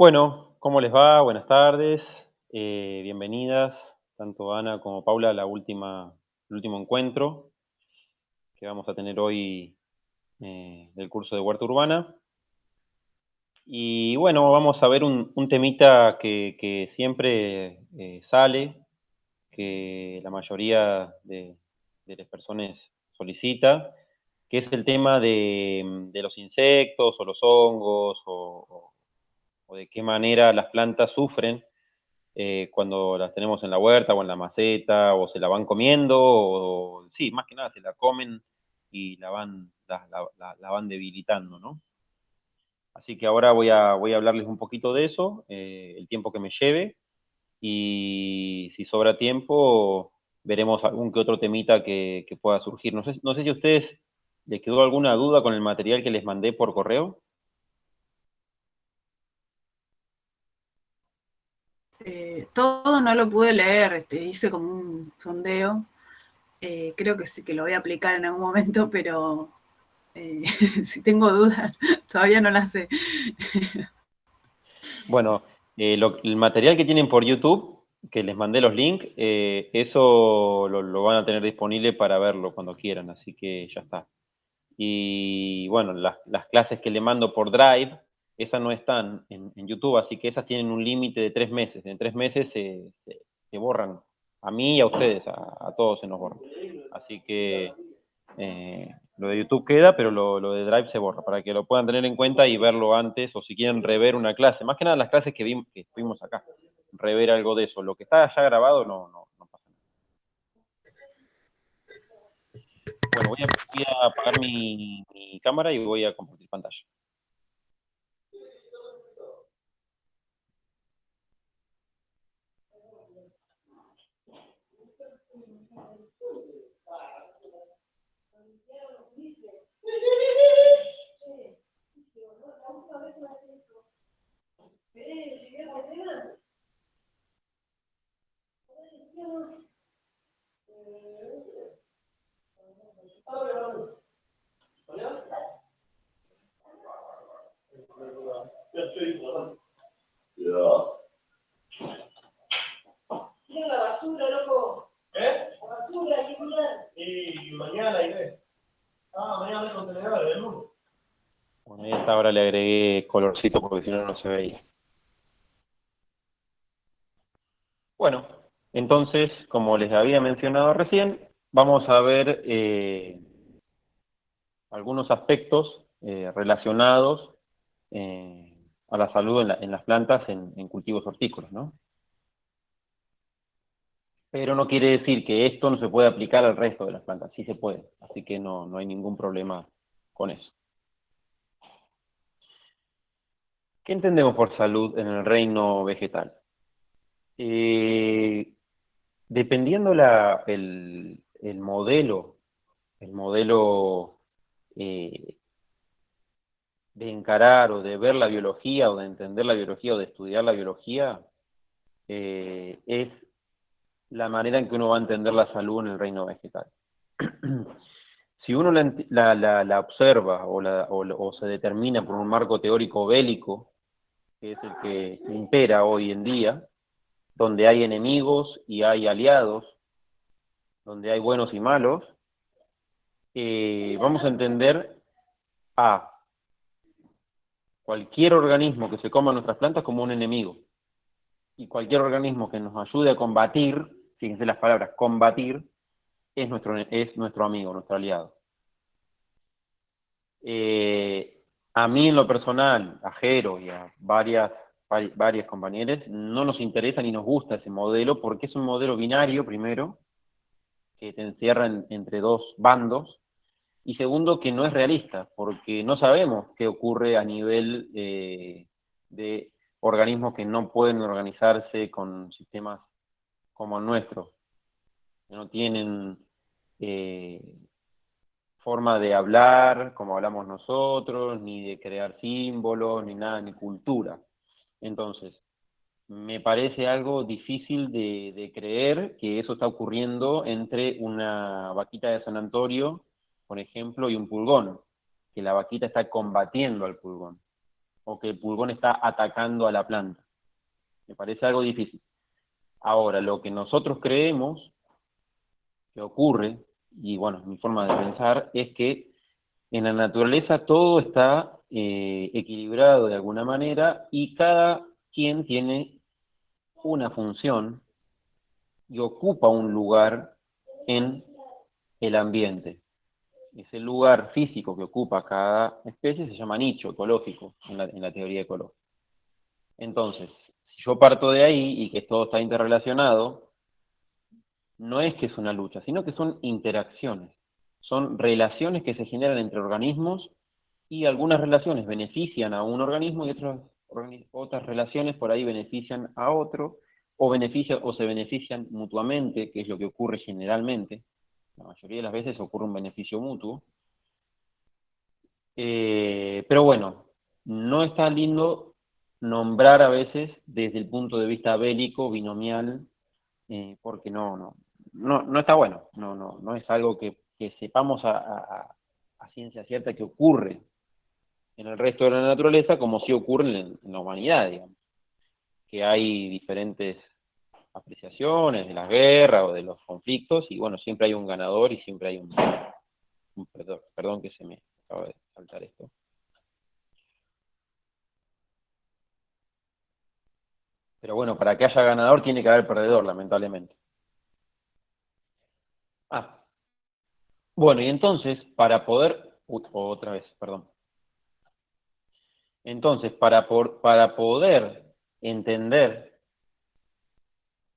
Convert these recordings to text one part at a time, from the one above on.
Bueno, ¿cómo les va? Buenas tardes. Bienvenidas, tanto Ana como Paula, a el último encuentro que vamos a tener hoy del curso de Huerta Urbana. Y bueno, vamos a ver un temita que siempre sale, que la mayoría de las personas solicita, que es el tema de los insectos o los hongos o de qué manera las plantas sufren cuando las tenemos en la huerta o en la maceta, o se la van comiendo, o sí, más que nada se la comen y la van debilitando, ¿no? Así que ahora voy a hablarles un poquito de eso, el tiempo que me lleve, y si sobra tiempo, veremos algún que otro temita que pueda surgir. No sé si a ustedes les quedó alguna duda con el material que les mandé por correo. Todo no lo pude leer, hice como un sondeo. Creo que sí que lo voy a aplicar en algún momento, pero eh, si tengo dudas, todavía no las sé. Bueno, el material que tienen por YouTube, que les mandé los links, eso lo van a tener disponible para verlo cuando quieran, así que ya está. Y bueno, las clases que le mando por Drive, esas no están en YouTube, así que esas tienen un límite de 3 meses. En 3 meses se borran. A mí y a ustedes, a todos se nos borran. Así que lo de YouTube queda, pero lo de Drive se borra, para que lo puedan tener en cuenta y verlo antes, o si quieren rever una clase. Más que nada las clases que tuvimos acá, rever algo de eso. Lo que está ya grabado no pasa nada. Bueno, voy a apagar mi cámara y voy a compartir pantalla. Tira la basura, loco. ¿Eh? La basura, hay que tirar. Y mañana iré. Ah, mañana hay contenedores, el lunes. Bueno, y a esta hora le agregué colorcito porque si no, no se veía. Bueno, entonces, como les había mencionado recién, vamos a ver algunos aspectos relacionados a la salud en las plantas en cultivos hortícolas, ¿no? Pero no quiere decir que esto no se puede aplicar al resto de las plantas, sí se puede, así que no hay ningún problema con eso. ¿Qué entendemos por salud en el reino vegetal? Eh, Dependiendo el modelo eh, de encarar o de ver la biología o de entender la biología o de estudiar la biología, es la manera en que uno va a entender la salud en el reino vegetal. Si uno la observa o se determina por un marco teórico bélico, que es el que impera hoy en día, donde hay enemigos y hay aliados, donde hay buenos y malos, vamos a entender a cualquier organismo que se coma nuestras plantas como un enemigo. Y cualquier organismo que nos ayude a combatir, fíjense las palabras, combatir, es nuestro amigo, nuestro aliado. A mí en lo personal, a Jero y a varias compañeras, no nos interesa ni nos gusta ese modelo porque es un modelo binario, primero, que te encierra entre dos bandos, y segundo, que no es realista, porque no sabemos qué ocurre a nivel de organismos que no pueden organizarse con sistemas como el nuestro, que no tienen eh, forma de hablar como hablamos nosotros, ni de crear símbolos, ni nada, ni cultura. Entonces, me parece algo difícil de creer que eso está ocurriendo entre una vaquita de San Antonio, por ejemplo, y un pulgón, que la vaquita está combatiendo al pulgón. o que el pulgón está atacando a la planta. Me parece algo difícil. Ahora, lo que nosotros creemos que ocurre, y bueno, mi forma de pensar, es que en la naturaleza todo está equilibrado de alguna manera y cada quien tiene una función y ocupa un lugar en el ambiente. Ese lugar físico que ocupa cada especie se llama nicho ecológico en la teoría ecológica. Entonces, si yo parto de ahí y que todo está interrelacionado, no es que es una lucha, sino que son interacciones. Son relaciones que se generan entre organismos y algunas relaciones benefician a un organismo y otras relaciones por ahí benefician a otro o se benefician mutuamente, que es lo que ocurre generalmente. La mayoría de las veces ocurre un beneficio mutuo. Pero bueno, no está lindo nombrar a veces desde el punto de vista bélico, binomial, porque no está bueno, no es algo que sepamos a ciencia cierta que ocurre en el resto de la naturaleza como sí ocurre en la humanidad, digamos, que hay diferentes apreciaciones de las guerras o de los conflictos y bueno, siempre hay un ganador y siempre hay un perdedor. Perdón que se me acaba de saltar esto. Pero bueno, para que haya ganador tiene que haber perdedor, lamentablemente. Ah, bueno, y entonces, para poder, otra vez, perdón. Entonces, para poder entender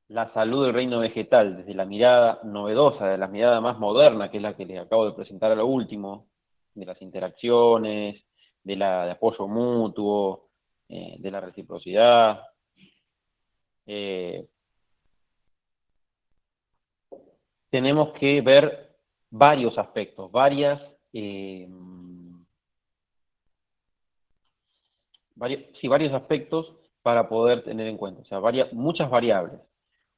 la salud del reino vegetal desde la mirada novedosa, de la mirada más moderna, que es la que les acabo de presentar a lo último, de las interacciones, de apoyo mutuo, de la reciprocidad, eh, tenemos que ver varios aspectos, varios aspectos para poder tener en cuenta, o sea, muchas variables.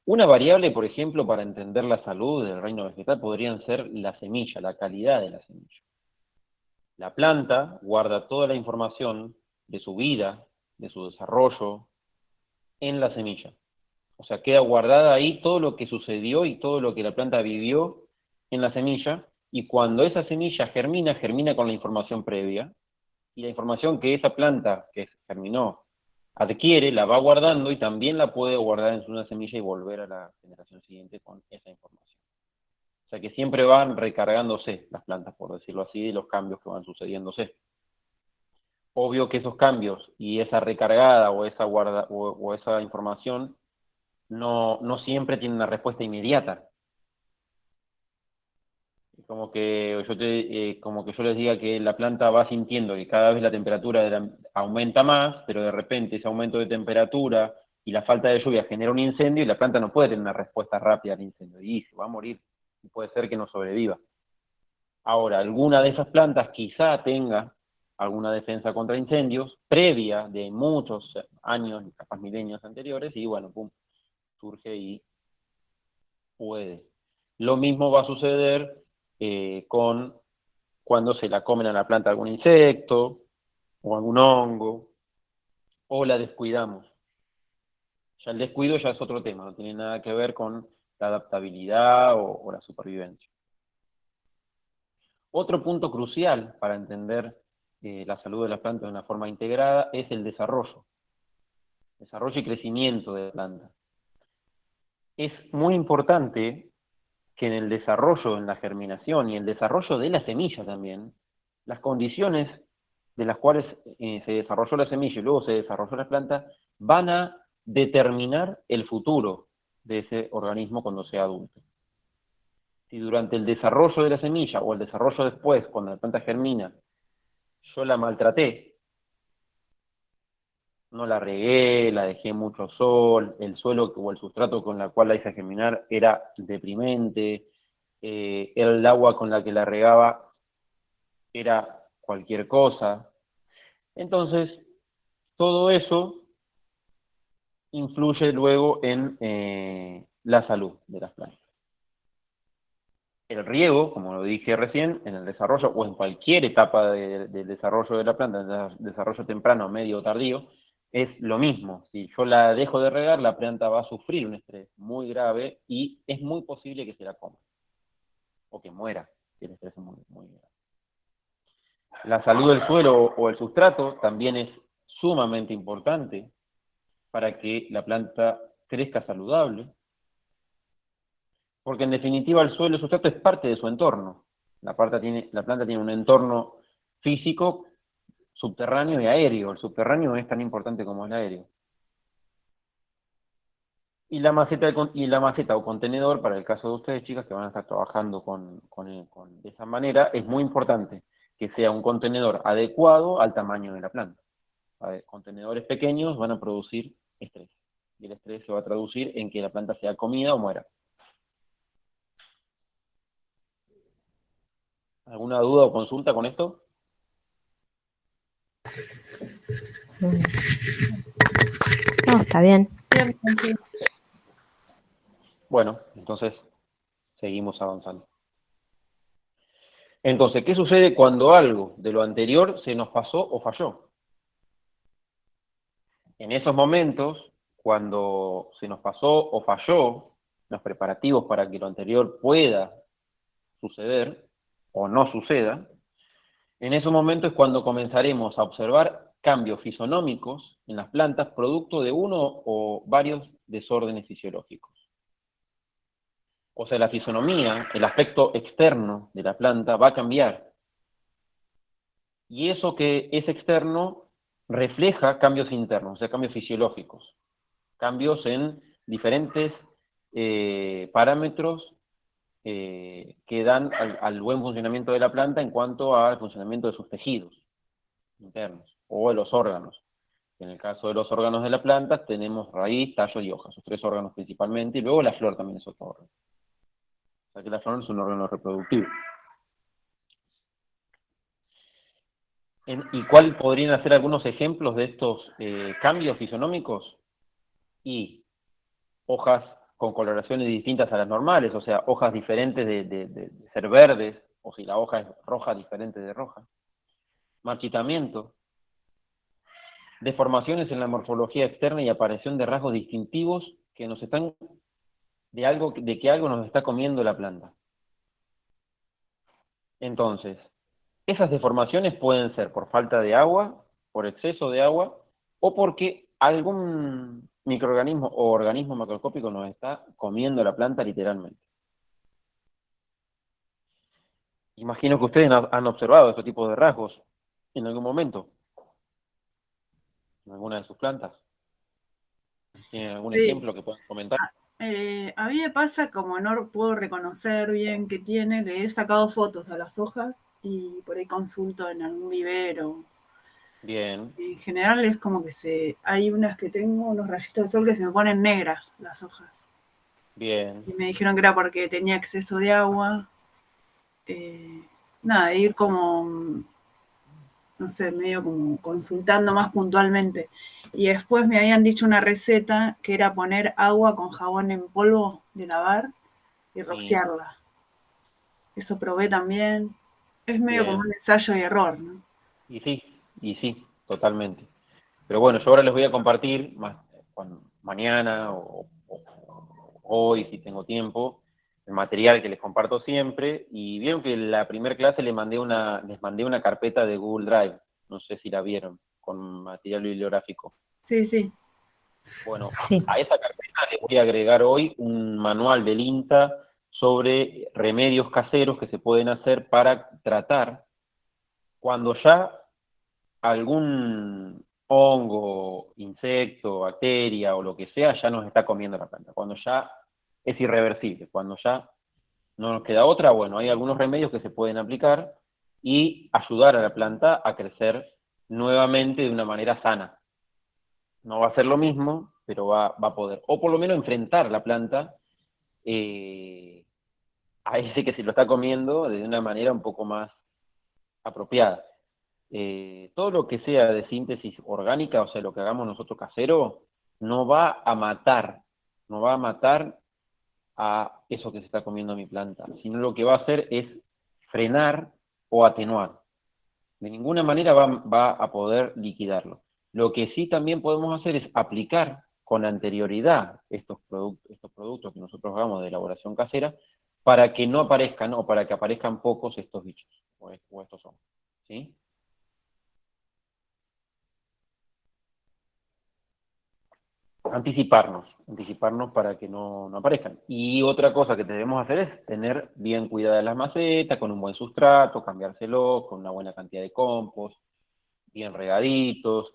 Una variable, por ejemplo, para entender la salud del reino vegetal podrían ser la semilla, la calidad de la semilla. La planta guarda toda la información de su vida, de su desarrollo, en la semilla. O sea, queda guardada ahí todo lo que sucedió y todo lo que la planta vivió en la semilla, y cuando esa semilla germina, germina con la información previa, y la información que esa planta que germinó adquiere, la va guardando y también la puede guardar en una semilla y volver a la generación siguiente con esa información. O sea que siempre van recargándose las plantas, por decirlo así, de los cambios que van sucediéndose. Obvio que esos cambios y esa recargada o esa información no siempre tienen una respuesta inmediata. Como que yo les diga que la planta va sintiendo que cada vez la temperatura aumenta más, pero de repente ese aumento de temperatura y la falta de lluvia genera un incendio y la planta no puede tener una respuesta rápida al incendio y se va a morir y puede ser que no sobreviva. Ahora, alguna de esas plantas quizá tenga alguna defensa contra incendios previa de muchos años, capaz milenios anteriores, y bueno, pum, surge y puede. Lo mismo va a suceder con cuando se la comen a la planta algún insecto o algún hongo, o la descuidamos. Ya el descuido ya es otro tema, no tiene nada que ver con la adaptabilidad o la supervivencia. Otro punto crucial para entender la salud de la planta de una forma integrada es el desarrollo y crecimiento de la planta. Es muy importante que en el desarrollo, en la germinación y el desarrollo de la semilla también, las condiciones de las cuales se desarrolló la semilla y luego se desarrolló la planta, van a determinar el futuro de ese organismo cuando sea adulto. Si durante el desarrollo de la semilla o el desarrollo después, cuando la planta germina, yo la maltraté, no la regué, la dejé mucho sol, el suelo o el sustrato con el cual la hice germinar era deprimente, el agua con la que la regaba era cualquier cosa. Entonces, todo eso influye luego en la salud de las plantas. El riego, como lo dije recién, en el desarrollo o en cualquier etapa del desarrollo de la planta, en el desarrollo temprano, medio o tardío, es lo mismo. Si yo la dejo de regar, la planta va a sufrir un estrés muy grave y es muy posible que se la coma o que muera si el estrés es muy grave. La salud del suelo o el sustrato también es sumamente importante para que la planta crezca saludable, porque en definitiva el suelo, el sustrato es parte de su entorno. La planta tiene un entorno físico, subterráneo y aéreo. El subterráneo es tan importante como el aéreo. Y la maceta o contenedor, para el caso de ustedes, chicas, que van a estar trabajando de esa manera, es muy importante que sea un contenedor adecuado al tamaño de la planta. Contenedores pequeños van a producir estrés. Y el estrés se va a traducir en que la planta sea comida o muera. ¿Alguna duda o consulta con esto? No, está bien. Bueno, entonces seguimos avanzando. Entonces, ¿qué sucede cuando algo de lo anterior se nos pasó o falló? En esos momentos, cuando se nos pasó o falló los preparativos para que lo anterior pueda suceder o no suceda, en esos momentos es cuando comenzaremos a observar cambios fisonómicos en las plantas producto de uno o varios desórdenes fisiológicos. O sea, la fisonomía, el aspecto externo de la planta va a cambiar. Y eso que es externo refleja cambios internos, o sea, cambios fisiológicos, cambios en diferentes parámetros que dan al buen funcionamiento de la planta en cuanto al funcionamiento de sus tejidos internos o de los órganos. En el caso de los órganos de la planta tenemos raíz, tallo y hoja, esos tres órganos principalmente, y luego la flor también es otro órgano. O sea que la flor es un órgano reproductivo. ¿Y cuál podrían ser algunos ejemplos de estos cambios fisonómicos? Y hojas con coloraciones distintas a las normales, o sea, hojas diferentes de ser verdes, o si la hoja es roja, diferente de roja. Marchitamiento, deformaciones en la morfología externa y aparición de rasgos distintivos que nos están de que algo nos está comiendo la planta. Entonces, esas deformaciones pueden ser por falta de agua, por exceso de agua, o porque algún microorganismo o organismo macroscópico nos está comiendo la planta literalmente. Imagino que ustedes han observado este tipo de rasgos en algún momento, en alguna de sus plantas. ¿Tienen algún ejemplo que puedan comentar? A mí me pasa, como no puedo reconocer bien qué tiene, le he sacado fotos a las hojas y por ahí consulto en algún vivero. Bien. En general es como que hay unas que tengo, unos rayitos de sol que se me ponen negras las hojas. Bien. Y me dijeron que era porque tenía exceso de agua. Nada, ir como, no sé, medio como consultando más puntualmente. Y después me habían dicho una receta que era poner agua con jabón en polvo de lavar y rociarla. Eso probé también. Es medio como un ensayo y error, ¿no? Y sí, totalmente. Pero bueno, yo ahora les voy a compartir, mañana o hoy, si tengo tiempo, el material que les comparto siempre. Y vieron que en la primera clase les mandé una carpeta de Google Drive. No sé si la vieron, con material bibliográfico. Sí, sí. Bueno, Sí. a esa carpeta le voy a agregar hoy un manual del INTA sobre remedios caseros que se pueden hacer para tratar cuando ya algún hongo, insecto, bacteria o lo que sea ya nos está comiendo la planta, cuando ya es irreversible, cuando ya no nos queda otra, bueno, hay algunos remedios que se pueden aplicar y ayudar a la planta a crecer nuevamente de una manera sana. No va a ser lo mismo, pero va a poder, o por lo menos enfrentar la planta a ese que se lo está comiendo de una manera un poco más apropiada. Todo lo que sea de síntesis orgánica, o sea, lo que hagamos nosotros casero, no va a matar a eso que se está comiendo mi planta, sino lo que va a hacer es frenar o atenuar. De ninguna manera va a poder liquidarlo. Lo que sí también podemos hacer es aplicar con anterioridad estos productos que nosotros hagamos de elaboración casera para que no aparezcan o para que aparezcan pocos estos bichos o estos hongos. ¿Sí? Anticiparnos para que no aparezcan. Y otra cosa que debemos hacer es tener bien cuidadas las macetas, con un buen sustrato, cambiárselos, con una buena cantidad de compost, bien regaditos,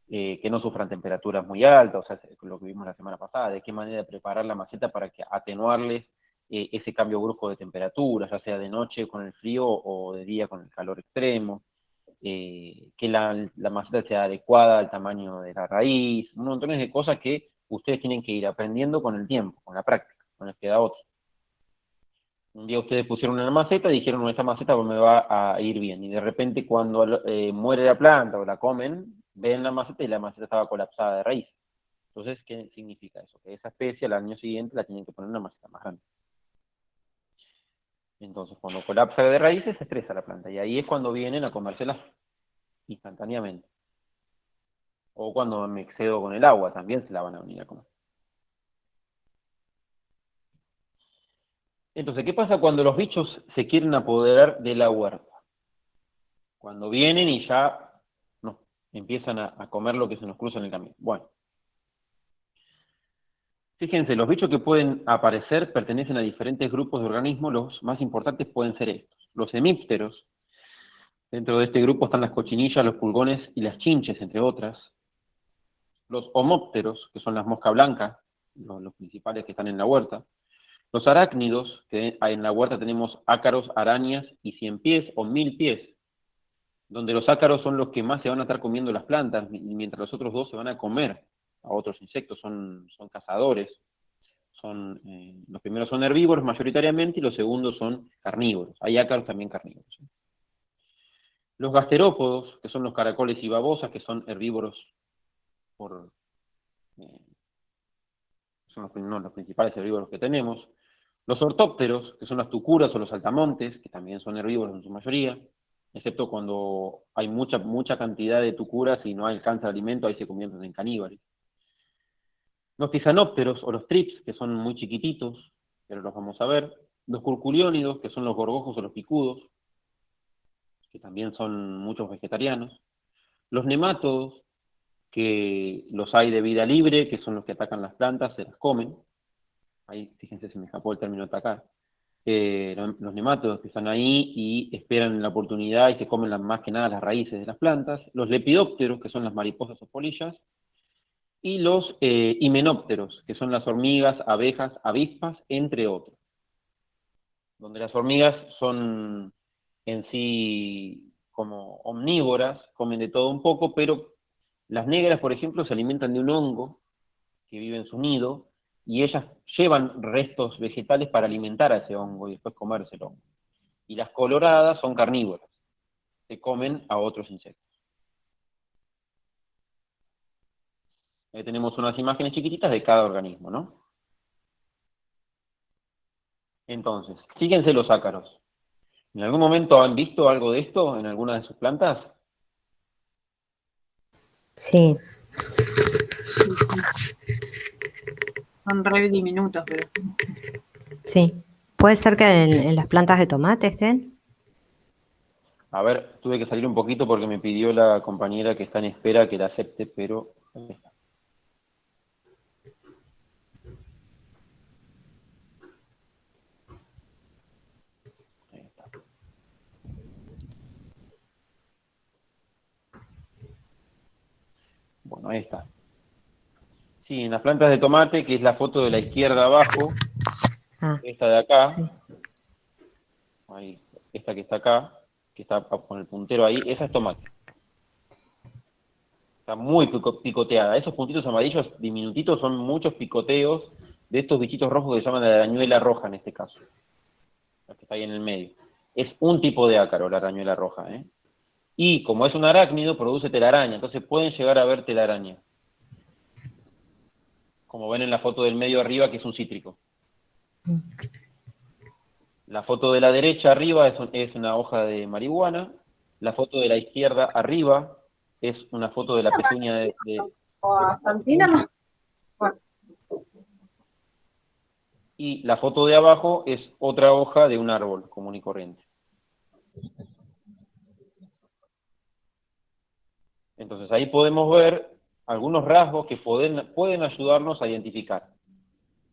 que no sufran temperaturas muy altas, o sea, lo que vimos la semana pasada, de qué manera preparar la maceta para que atenuarles ese cambio brusco de temperatura, ya sea de noche con el frío o de día con el calor extremo. Que la maceta sea adecuada al tamaño de la raíz, un montón de cosas que ustedes tienen que ir aprendiendo con el tiempo, con la práctica, no les queda otra. Un día ustedes pusieron una maceta y dijeron, esta maceta me va a ir bien, y de repente cuando muere la planta o la comen, ven la maceta y la maceta estaba colapsada de raíz. Entonces, ¿qué significa eso? Que esa especie al año siguiente la tienen que poner en una maceta más grande. Entonces, cuando colapsa de raíces, se estresa la planta, y ahí es cuando vienen a comérselas instantáneamente. O cuando me excedo con el agua, también se la van a venir a comer. Entonces, ¿qué pasa cuando los bichos se quieren apoderar de la huerta? Cuando vienen y ya no, empiezan a comer lo que se nos cruza en el camino. Bueno, fíjense, los bichos que pueden aparecer pertenecen a diferentes grupos de organismos. Los más importantes pueden ser estos. Los hemípteros. Dentro de este grupo están las cochinillas, los pulgones y las chinches, entre otras. Los homópteros, que son las moscas blancas, los principales que están en la huerta. Los arácnidos, que en la huerta tenemos ácaros, arañas y 100 pies o 1000 pies, donde los ácaros son los que más se van a estar comiendo las plantas, mientras los otros dos se van a comer a otros insectos, son cazadores. Los primeros son herbívoros mayoritariamente y los segundos son carnívoros. Hay ácaros también carnívoros. Los gasterópodos, que son los caracoles y babosas, que son herbívoros son los principales herbívoros que tenemos. Los ortópteros, que son las tucuras o los saltamontes, que también son herbívoros en su mayoría, excepto cuando hay mucha cantidad de tucuras y no alcanza el alimento, ahí se convierten en caníbales. Los tisanópteros o los trips, que son muy chiquititos, pero los vamos a ver. Los curculiónidos, que son los gorgojos o los picudos, que también son muchos vegetarianos. Los nemátodos, que los hay de vida libre, que son los que atacan las plantas, se las comen. Ahí, fíjense, se me escapó el término atacar. Los nemátodos que están ahí y esperan la oportunidad y se comen más que nada las raíces de las plantas. Los lepidópteros, que son las mariposas o polillas. Y los himenópteros, que son las hormigas, abejas, avispas, entre otros. Donde las hormigas son en sí como omnívoras, comen de todo un poco, pero las negras, por ejemplo, se alimentan de un hongo que vive en su nido, y ellas llevan restos vegetales para alimentar a ese hongo y después comerse el hongo. Y las coloradas son carnívoras, se comen a otros insectos. Ahí tenemos unas imágenes chiquititas de cada organismo, ¿no? Entonces, fíjense los ácaros. ¿En algún momento han visto algo de esto en alguna de sus plantas? Sí, Son re diminutos, pero sí. ¿Puede ser que en las plantas de tomate estén? A ver, tuve que salir un poquito porque me pidió la compañera que está en espera que la acepte, pero ahí está. Ahí está. Bueno, ahí está. Sí, en las plantas de tomate, que es la foto de la izquierda abajo, esta de acá, sí. ahí, esta que está acá, que está con el puntero ahí, esa es tomate. Está muy picoteada. Esos puntitos amarillos diminutitos son muchos picoteos de estos bichitos rojos que se llaman la arañuela roja en este caso. La que está ahí en el medio. Es un tipo de ácaro, la arañuela roja, ¿eh? Y como es un arácnido, produce telaraña, entonces pueden llegar a ver telaraña. Como ven en la foto del medio arriba, que es un cítrico. Mm. La foto de la derecha arriba es una hoja de marihuana. La foto de la izquierda arriba es una foto de la pezuña y la foto de abajo es otra hoja de un árbol común y corriente. Entonces ahí podemos ver algunos rasgos que pueden ayudarnos a identificar.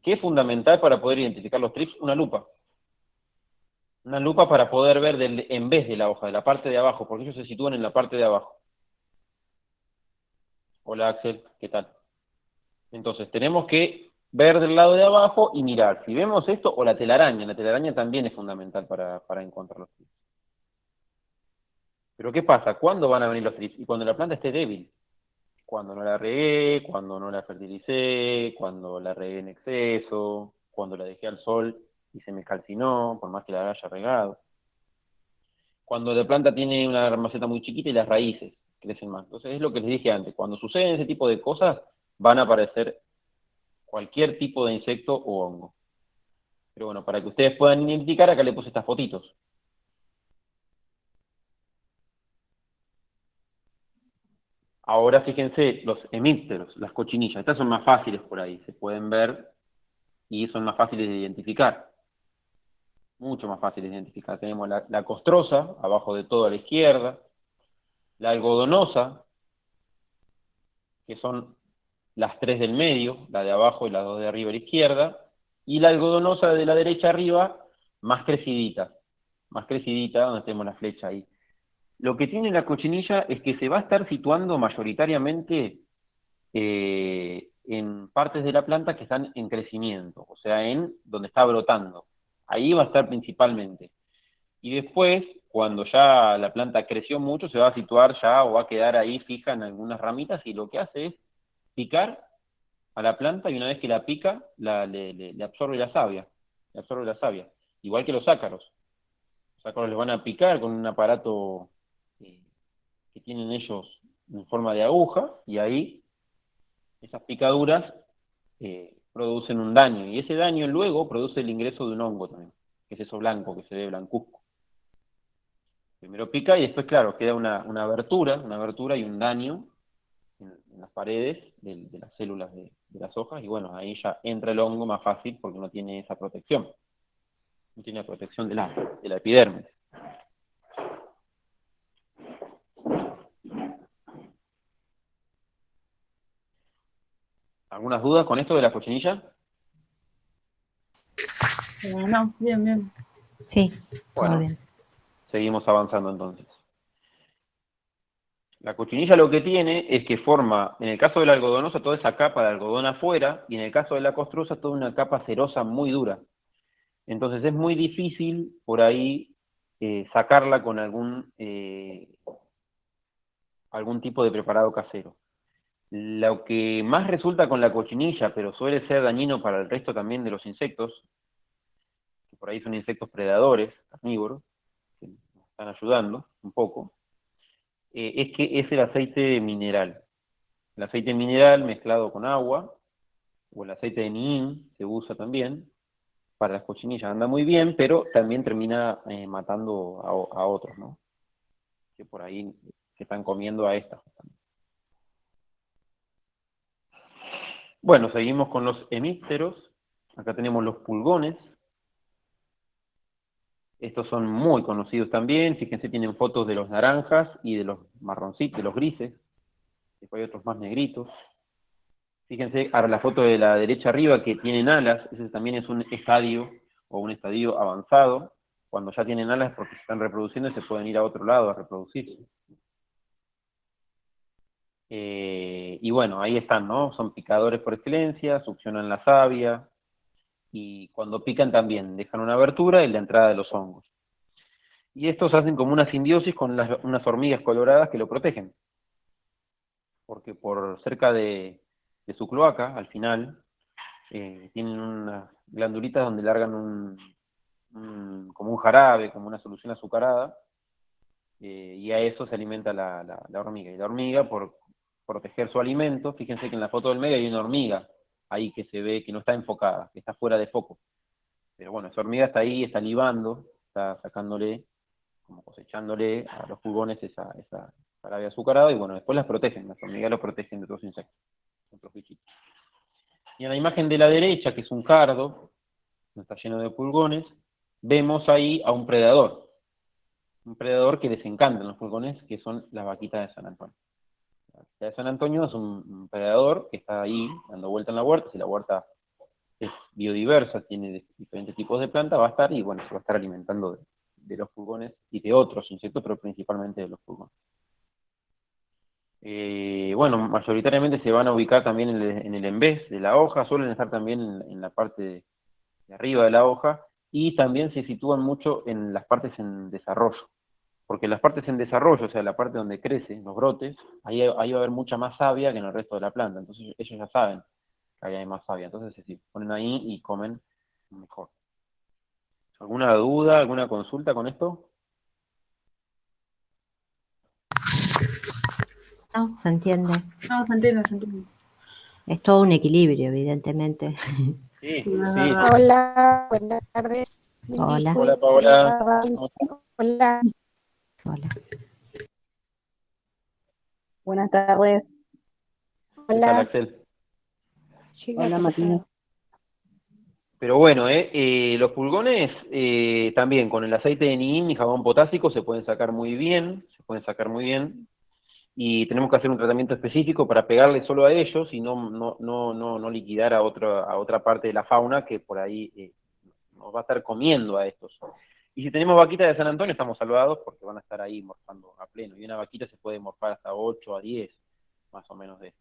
¿Qué es fundamental para poder identificar los trips? Una lupa. Una lupa para poder ver en vez de la hoja, de la parte de abajo, porque ellos se sitúan en la parte de abajo. Hola Axel, ¿qué tal? Entonces tenemos que ver del lado de abajo y mirar. Si vemos esto, o la telaraña también es fundamental para encontrar los trips. Pero ¿qué pasa? ¿Cuándo van a venir los trips? Y cuando la planta esté débil. Cuando no la regué, cuando no la fertilicé, cuando la regué en exceso, cuando la dejé al sol y se me calcinó, por más que la haya regado. Cuando la planta tiene una maceta muy chiquita y las raíces crecen más. Entonces es lo que les dije antes, cuando suceden ese tipo de cosas, van a aparecer cualquier tipo de insecto o hongo. Pero bueno, para que ustedes puedan identificar, acá le puse estas fotitos. Ahora fíjense, los hemípteros, las cochinillas, estas son más fáciles por ahí, se pueden ver y son más fáciles de identificar. Mucho más fáciles de identificar. Tenemos la costrosa, abajo de todo a la izquierda, la algodonosa, que son las tres del medio, la de abajo y las dos de arriba a la izquierda, y la algodonosa de la derecha arriba, más crecidita, donde tenemos la flecha ahí. Lo que tiene la cochinilla es que se va a estar situando mayoritariamente en partes de la planta que están en crecimiento, o sea, en donde está brotando. Ahí va a estar principalmente. Y después, cuando ya la planta creció mucho, se va a situar ya o va a quedar ahí fija en algunas ramitas y lo que hace es picar a la planta y una vez que la pica, le absorbe la savia. Le absorbe la savia. Igual que los ácaros. Los ácaros les van a picar con un aparato eh, que tienen ellos en forma de aguja y ahí esas picaduras producen un daño. Y ese daño luego produce el ingreso de un hongo también, que es eso blanco, que se ve blancuzco. Primero pica y después, claro, queda una abertura y un daño en las paredes de las células de las hojas, y bueno, ahí ya entra el hongo más fácil porque no tiene esa protección. No tiene la protección de la epidermis. ¿Algunas dudas con esto de la cochinilla? No, bien, bien. Sí, todo Bueno, bien. seguimos avanzando entonces. La cochinilla lo que tiene es que forma, en el caso de la algodonosa, toda esa capa de algodón afuera, y en el caso de la costrosa, toda una capa cerosa muy dura. Entonces es muy difícil por ahí sacarla con algún tipo de preparado casero. Lo que más resulta con la cochinilla, pero suele ser dañino para el resto también de los insectos, que por ahí son insectos predadores, carnívoros, que nos están ayudando un poco, es que es el aceite mineral. El aceite mineral mezclado con agua, o el aceite de neem se usa también, para las cochinillas anda muy bien, pero también termina matando a otros, ¿no? Que por ahí se están comiendo a estas. Bueno, seguimos con los hemípteros. Acá tenemos los pulgones. Estos son muy conocidos también. Fíjense, tienen fotos de los naranjas y de los marroncitos, de los grises. Después hay otros más negritos. Fíjense, ahora la foto de la derecha arriba que tienen alas. Ese también es un estadio o un estadio avanzado. Cuando ya tienen alas porque se están reproduciendo y se pueden ir a otro lado a reproducirse. Y bueno, ahí están, ¿no? Son picadores por excelencia, succionan la savia, y cuando pican también dejan una abertura y la entrada de los hongos. Y estos hacen como una simbiosis con unas hormigas coloradas que lo protegen, porque por cerca de su cloaca, al final, tienen unas glandulitas donde largan como un jarabe, como una solución azucarada, y a eso se alimenta la hormiga. Y la hormiga, por proteger su alimento, fíjense que en la foto del medio hay una hormiga ahí que se ve que no está enfocada, que está fuera de foco. Pero bueno, esa hormiga está ahí, está libando, está sacándole, como cosechándole a los pulgones esa jarabe azucarado, y bueno, después las protegen, las hormigas los protegen de otros insectos, otros bichitos. Y en la imagen de la derecha, que es un cardo, no está lleno de pulgones, vemos ahí a un predador que les encantan los pulgones, que son las vaquitas de San Antonio. La vaquita de San Antonio es un predador que está ahí dando vuelta en la huerta. Si la huerta es biodiversa, tiene diferentes tipos de plantas, va a estar, y bueno, se va a estar alimentando de los pulgones y de otros insectos, pero principalmente de los pulgones. Bueno, mayoritariamente se van a ubicar también en el envés de la hoja, suelen estar también en la parte de arriba de la hoja, y también se sitúan mucho en las partes en desarrollo, porque las partes en desarrollo, o sea, la parte donde crecen los brotes, ahí va a haber mucha más savia que en el resto de la planta, entonces ellos ya saben que ahí hay más savia, entonces se ponen ahí y comen mejor. ¿Alguna duda, alguna consulta con esto? No, se entiende. No, se entiende, se entiende. Es todo un equilibrio, evidentemente. Sí, Sí, es sí. verdad. Hola, buenas tardes. Hola. Hola, Paola. Hola. Hola. Buenas tardes. ¿Qué tal, Hola. Axel? Hola, Martina. Pero bueno, los pulgones también con el aceite de neem y jabón potásico se pueden sacar muy bien, y tenemos que hacer un tratamiento específico para pegarle solo a ellos y no liquidar a otra parte de la fauna que por ahí nos va a estar comiendo a estos. Y si tenemos vaquitas de San Antonio estamos salvados porque van a estar ahí morfando a pleno, y una vaquita se puede morfar hasta 8 a 10, más o menos de esto,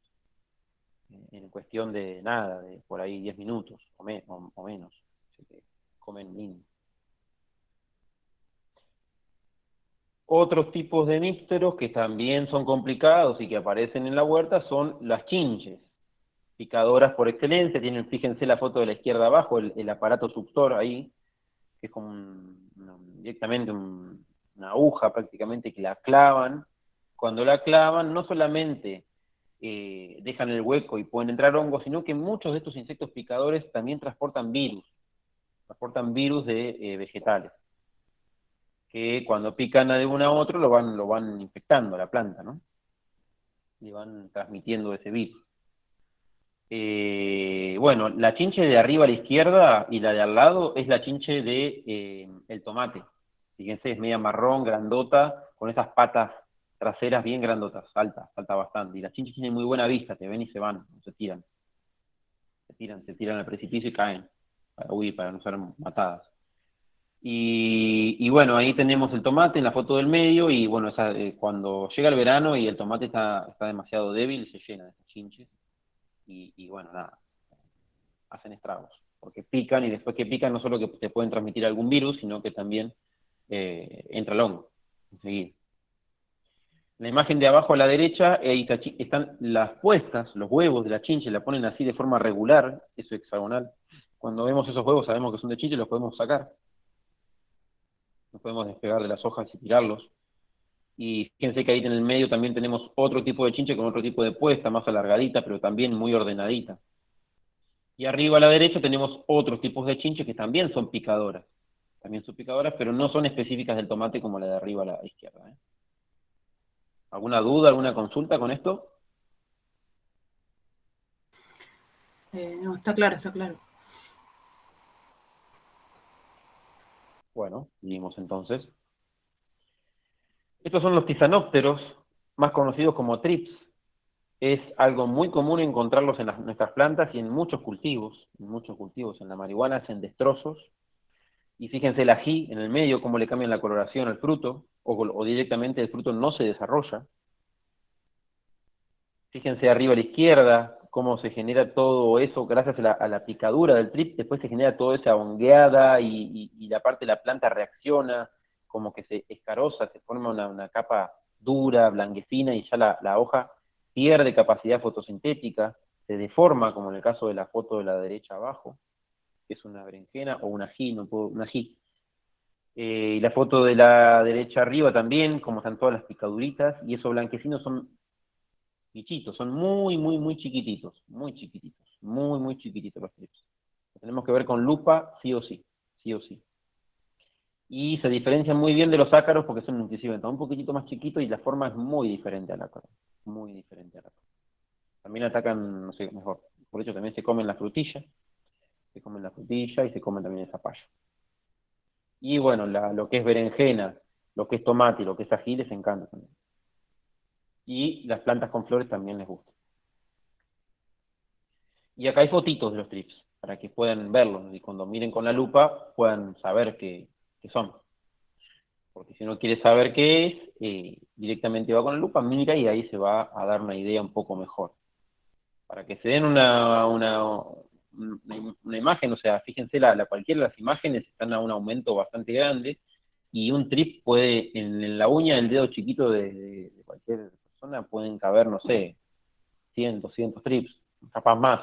en cuestión de nada, de por ahí 10 minutos o menos. Así que comen mínimo. Otros tipos de nísteros que también son complicados y que aparecen en la huerta son las chinches, picadoras por excelencia. Tienen, fíjense la foto de la izquierda abajo, el aparato suctor ahí, que es como directamente una aguja prácticamente que la clavan. Cuando la clavan, no solamente dejan el hueco y pueden entrar hongos, sino que muchos de estos insectos picadores también transportan virus de vegetales, que cuando pican de uno a otro lo van infectando a la planta, ¿no? Le van transmitiendo ese virus. Bueno, la chinche de arriba a la izquierda y la de al lado es la chinche de el tomate. Fíjense, es media marrón, grandota, con esas patas traseras bien grandotas, salta bastante. Y las chinches tienen muy buena vista, te ven y se van, se tiran al precipicio y caen, para huir, para no ser matadas. Y bueno, ahí tenemos el tomate en la foto del medio, y bueno, cuando llega el verano y el tomate está demasiado débil, se llena de estas chinches, y bueno, nada, hacen estragos, porque pican, y después que pican no solo que te pueden transmitir algún virus, sino que también entra el hongo enseguida. La imagen de abajo a la derecha, ahí están las puestas, los huevos de la chinche, la ponen así de forma regular, eso hexagonal. Cuando vemos esos huevos sabemos que son de chinche y los podemos sacar. Los podemos despegar de las hojas y tirarlos. Y fíjense que ahí en el medio también tenemos otro tipo de chinche con otro tipo de puesta, más alargadita, pero también muy ordenadita. Y arriba a la derecha tenemos otros tipos de chinches que también son picadoras. Pero no son específicas del tomate como la de arriba a la izquierda. ¿Alguna duda, alguna consulta con esto? No, está claro, está claro. Bueno, seguimos entonces. Estos son los tisanópteros, más conocidos como trips. Es algo muy común encontrarlos en nuestras plantas y en muchos cultivos. En la marihuana hacen destrozos. Y fíjense el ají en el medio, cómo le cambian la coloración al fruto, o directamente el fruto no se desarrolla. Fíjense arriba a la izquierda, cómo se genera todo eso gracias a la picadura del trip. Después se genera toda esa hongueada, y la parte de la planta reacciona, como que se escarosa, se forma una capa dura, blanquecina, y ya la hoja pierde capacidad fotosintética, se deforma, como en el caso de la foto de la derecha abajo, que es una berenjena o un ají, un ají. Y la foto de la derecha arriba también, como están todas las picaduritas, y esos blanquecinos son bichitos, son muy, muy, muy chiquititos, muy chiquititos los trips. Los tenemos que ver con lupa sí o sí. sí o sí. Y se diferencian muy bien de los ácaros porque son inclusive un poquitito más chiquitos y la forma es muy diferente al ácaro. Muy diferente al ácaro. También atacan, no sé, mejor. Por eso también se comen la frutilla. Se comen la frutilla y se comen también el zapallo. Y bueno, lo que es berenjena, lo que es tomate y lo que es ají les encanta también. Y las plantas con flores también les gustan. Y acá hay fotitos de los trips, para que puedan verlos, y cuando miren con la lupa puedan saber qué son. Porque si no quiere saber qué es, directamente va con la lupa, mira y ahí se va a dar una idea un poco mejor. Para que se den una imagen, o sea, fíjense, cualquiera de las imágenes están a un aumento bastante grande, y un trip puede, en la uña del dedo chiquito de cualquier persona, pueden caber, no sé, 100, 200 trips, capaz más,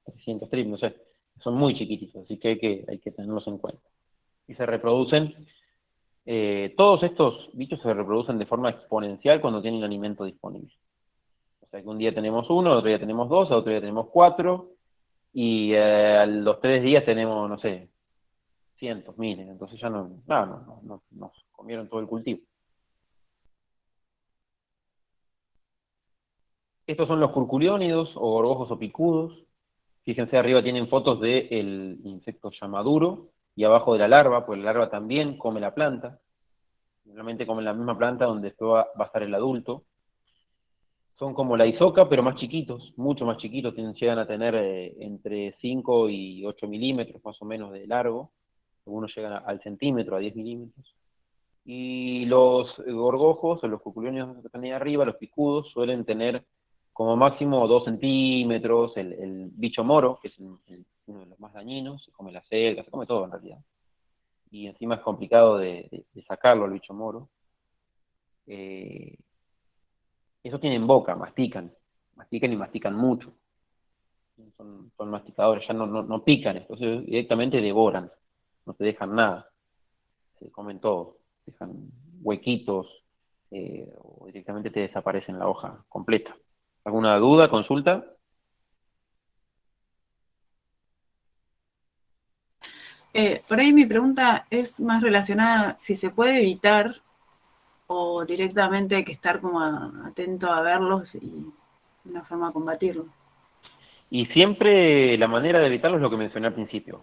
300 trips, no sé, son muy chiquititos, así que hay que tenerlos en cuenta. Y se reproducen, todos estos bichos se reproducen de forma exponencial cuando tienen alimento disponible. O sea que un día tenemos uno, otro día tenemos dos, otro día tenemos cuatro, y a los 3 días tenemos, no sé, cientos, miles, entonces ya nos comieron todo el cultivo. Estos son los curculiónidos, o gorgojos o picudos. Fíjense, arriba tienen fotos del insecto llamaduro, y abajo de la larva, pues la larva también come la planta. Normalmente comen la misma planta donde después va a estar el adulto. Son como la isoca, pero más chiquitos, mucho más chiquitos, llegan a tener entre 5 y 8 milímetros más o menos de largo. Algunos llegan al centímetro, a 10 milímetros. Y los gorgojos, o los cuculiónidos que están ahí arriba, los picudos, suelen tener como máximo 2 centímetros. El bicho moro, que es uno de los más dañinos, se come la selga, se come todo en realidad. Y encima es complicado de sacarlo, el bicho moro. Eso tienen boca, mastican y mastican mucho. Son masticadores, ya no pican, entonces directamente devoran, no te dejan nada, se comen todo, dejan huequitos, o directamente te desaparecen la hoja completa. ¿Alguna duda, consulta? Por ahí mi pregunta es más relacionada si se puede evitar o directamente hay que estar como atento a verlos y una forma de combatirlos. Y siempre la manera de evitarlo es lo que mencioné al principio.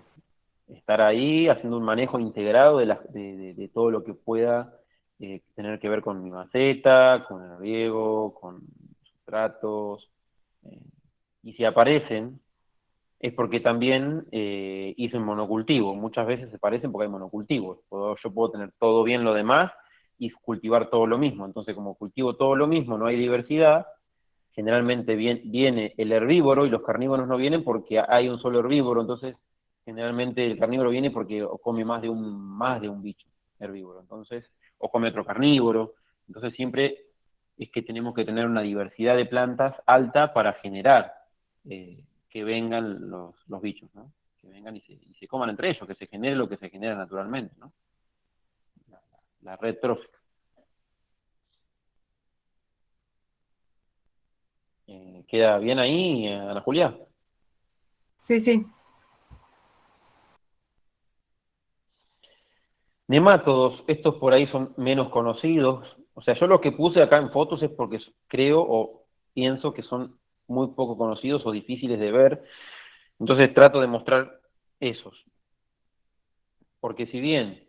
Estar ahí haciendo un manejo integrado de todo lo que pueda tener que ver con mi maceta, con el riego, con sustratos. Y si aparecen, es porque también hice un monocultivo. Muchas veces se parecen porque hay monocultivos. Yo puedo tener todo bien lo demás y cultivar todo lo mismo. Entonces, como cultivo todo lo mismo, no hay diversidad. Generalmente viene el herbívoro y los carnívoros no vienen porque hay un solo herbívoro. Entonces, generalmente el carnívoro viene porque come más de un bicho herbívoro. Entonces, o come otro carnívoro. Entonces, siempre es que tenemos que tener una diversidad de plantas alta para generar que vengan los bichos, ¿no? Que vengan y se coman entre ellos, que se genere lo que se genera naturalmente, ¿no? La red trófica. ¿Queda bien ahí, Ana Julia? Sí, sí. Nemátodos, estos por ahí son menos conocidos. O sea, yo lo que puse acá en fotos es porque creo o pienso que son muy poco conocidos o difíciles de ver. Entonces trato de mostrar esos. Porque si bien,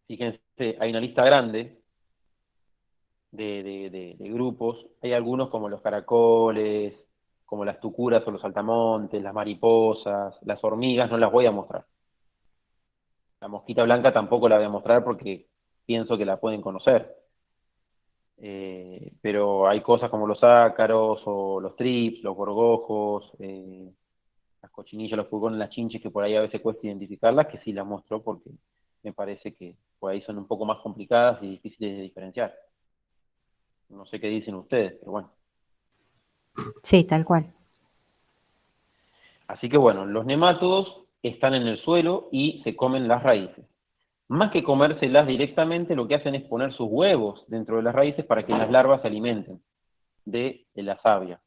fíjense, hay una lista grande de grupos, hay algunos como los caracoles, como las tucuras o los saltamontes, las mariposas, las hormigas, no las voy a mostrar. La mosquita blanca tampoco la voy a mostrar porque pienso que la pueden conocer. Pero hay cosas como los ácaros o los trips, los gorgojos, las cochinillas, los pulgones, las chinches, que por ahí a veces cuesta identificarlas, que sí las muestro porque me parece que por ahí son un poco más complicadas y difíciles de diferenciar. No sé qué dicen ustedes, pero bueno. Sí, tal cual. Así que bueno, los nemátodos están en el suelo y se comen las raíces. Más que comérselas directamente, lo que hacen es poner sus huevos dentro de las raíces para que las larvas se alimenten de la savia.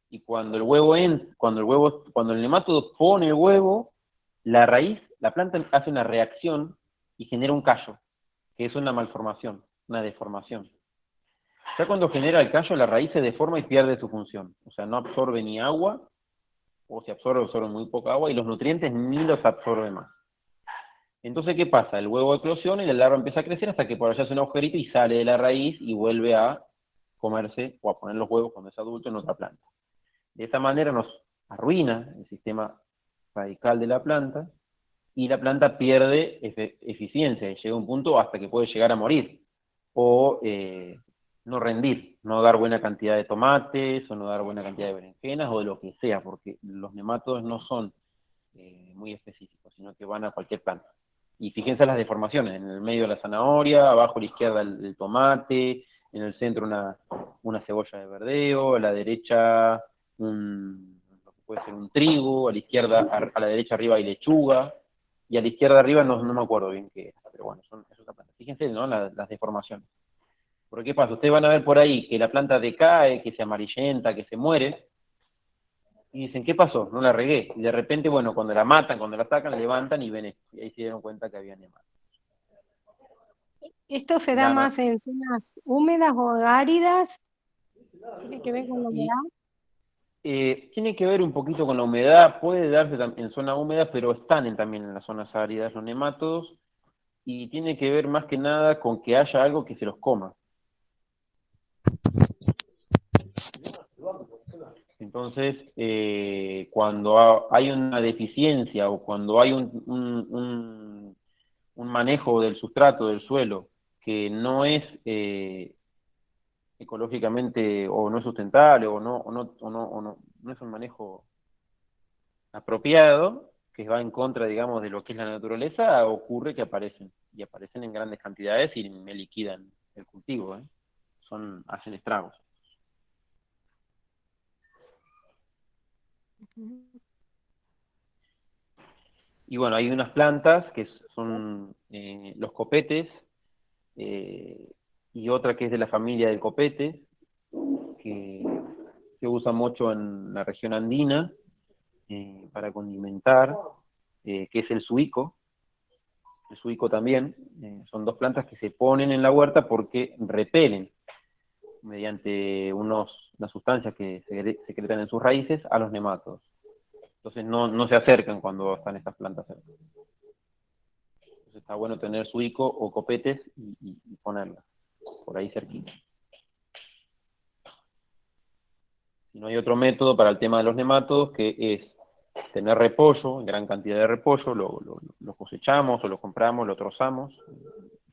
Y cuando el nematodo pone el huevo, la raíz, la planta hace una reacción y genera un callo, que es una malformación, una deformación. Ya cuando genera el callo, la raíz se deforma y pierde su función. O sea, no absorbe ni agua, o si absorbe muy poca agua, y los nutrientes ni los absorbe más. Entonces, ¿qué pasa? El huevo eclosiona y la larva empieza a crecer hasta que por allá hace un agujerito y sale de la raíz y vuelve a comerse o a poner los huevos cuando es adulto en otra planta. De esta manera nos arruina el sistema radical de la planta y la planta pierde eficiencia y llega a un punto hasta que puede llegar a morir o no rendir, no dar buena cantidad de tomates o no dar buena cantidad de berenjenas o de lo que sea, porque los nematodos no son muy específicos, sino que van a cualquier planta. Y fíjense las deformaciones, en el medio de la zanahoria, abajo a la izquierda el tomate, en el centro una cebolla de verdeo, a la derecha lo que puede ser un trigo, a la izquierda, a la derecha arriba hay lechuga, y a la izquierda arriba no me acuerdo bien qué es, pero bueno, es otra planta. Fíjense, ¿no? Las deformaciones. Porque ¿qué pasa? Ustedes van a ver por ahí que la planta decae, que se amarillenta, que se muere, y dicen, ¿qué pasó? No la regué. Y de repente, bueno, cuando la matan, cuando la sacan, la levantan y ven esto. Y ahí se dieron cuenta que había nematodos. ¿Esto se da más en zonas húmedas o áridas? ¿Tiene que ver con la humedad? Tiene que ver un poquito con la humedad, puede darse en zona húmeda, pero están también en las zonas áridas los nematodos, y tiene que ver más que nada con que haya algo que se los coma. Entonces, cuando hay una deficiencia o cuando hay un manejo del sustrato, del suelo, que no es ecológicamente o no es sustentable o no es un manejo apropiado, que va en contra, digamos, de lo que es la naturaleza, ocurre que aparecen, y aparecen en grandes cantidades y me liquidan el cultivo, ¿eh? Hacen estragos. Y bueno, hay unas plantas que son los copetes, y otra que es de la familia del copete, que se usa mucho en la región andina para condimentar, que es el suico. El suico también, son dos plantas que se ponen en la huerta porque repelen mediante unas sustancias que secretan en sus raíces a los nematodos. Entonces no se acercan cuando están estas plantas cerca. Entonces está bueno tener suico o copetes y ponerlas por ahí cerquita. Si no hay otro método para el tema de los nematodos, que es tener repollo, gran cantidad de repollo, lo cosechamos o lo compramos, lo trozamos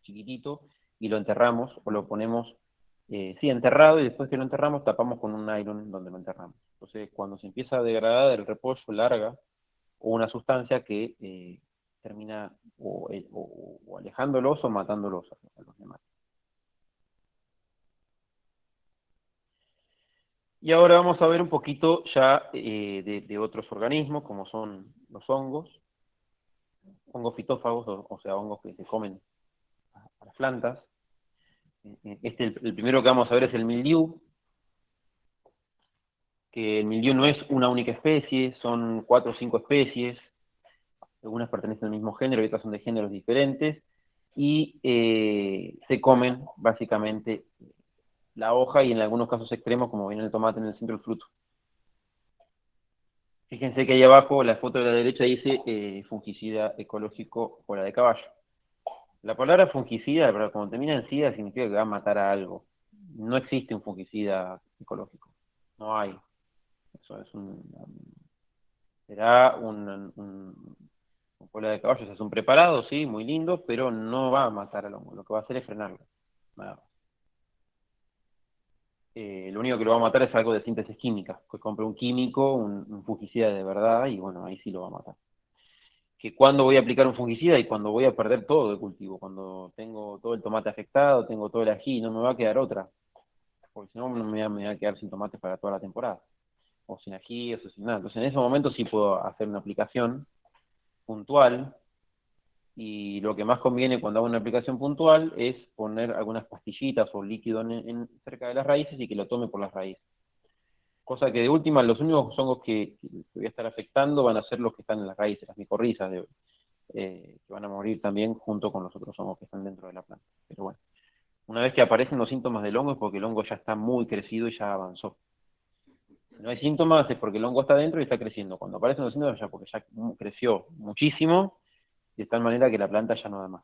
chiquitito y lo enterramos o lo ponemos, enterrado, y después que lo enterramos tapamos con un nylon donde lo enterramos. Entonces cuando se empieza a degradar el repollo larga o una sustancia que termina o alejándolos o matándolos a los nematodos. Y ahora vamos a ver un poquito ya de otros organismos, como son los hongos fitófagos, o sea, hongos que se comen a las plantas. El primero que vamos a ver es el mildiu, que el mildiu no es una única especie, son 4 o 5 especies, algunas pertenecen al mismo género y otras son de géneros diferentes, y se comen básicamente la hoja y en algunos casos extremos, como viene el tomate en el centro del fruto. Fíjense que ahí abajo, la foto de la derecha dice fungicida ecológico cola de caballo. La palabra fungicida, pero como termina en sida, significa que va a matar a algo. No existe un fungicida ecológico. No hay. Eso es será un cola de caballo, es un preparado, sí, muy lindo, pero no va a matar al hongo. Lo que va a hacer es frenarlo. Nada más. Lo único que lo va a matar es algo de síntesis química, que compre un químico, un fungicida de verdad, y bueno, ahí sí lo va a matar. Que cuando voy a aplicar un fungicida y cuando voy a perder todo el cultivo, cuando tengo todo el tomate afectado, tengo todo el ají, no me va a quedar otra, porque si no me voy a quedar sin tomates para toda la temporada, o sin ají, o sin nada. Entonces en ese momento sí puedo hacer una aplicación puntual, y lo que más conviene cuando hago una aplicación puntual es poner algunas pastillitas o líquido cerca de las raíces y que lo tome por las raíces. Cosa que de última, los únicos hongos que voy a estar afectando van a ser los que están en las raíces, las micorrizas, que van a morir también junto con los otros hongos que están dentro de la planta. Pero bueno, una vez que aparecen los síntomas del hongo es porque el hongo ya está muy crecido y ya avanzó. Si no hay síntomas es porque el hongo está dentro y está creciendo. Cuando aparecen los síntomas ya porque ya creció muchísimo, de tal manera que la planta ya no da más.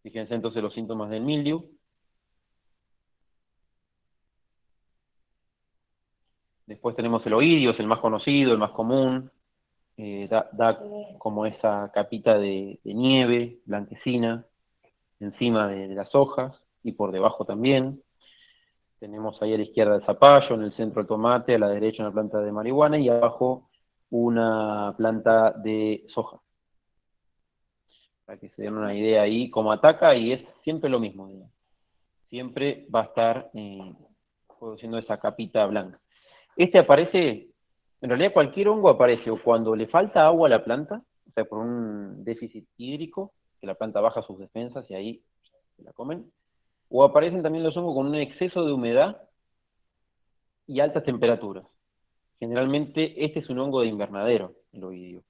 Fíjense entonces los síntomas del mildiu. Después tenemos el oidio, es el más conocido, el más común. Da como esa capita de nieve blanquecina encima de las hojas y por debajo también. Tenemos ahí a la izquierda el zapallo, en el centro el tomate, a la derecha una planta de marihuana y abajo una planta de soja. Para que se den una idea ahí cómo ataca, y es siempre lo mismo, digamos. Siempre va a estar produciendo esa capita blanca. Este aparece, en realidad cualquier hongo aparece o cuando le falta agua a la planta, o sea, por un déficit hídrico, que la planta baja sus defensas y ahí se la comen, o aparecen también los hongos con un exceso de humedad y altas temperaturas. Generalmente este es un hongo de invernadero, el oidio.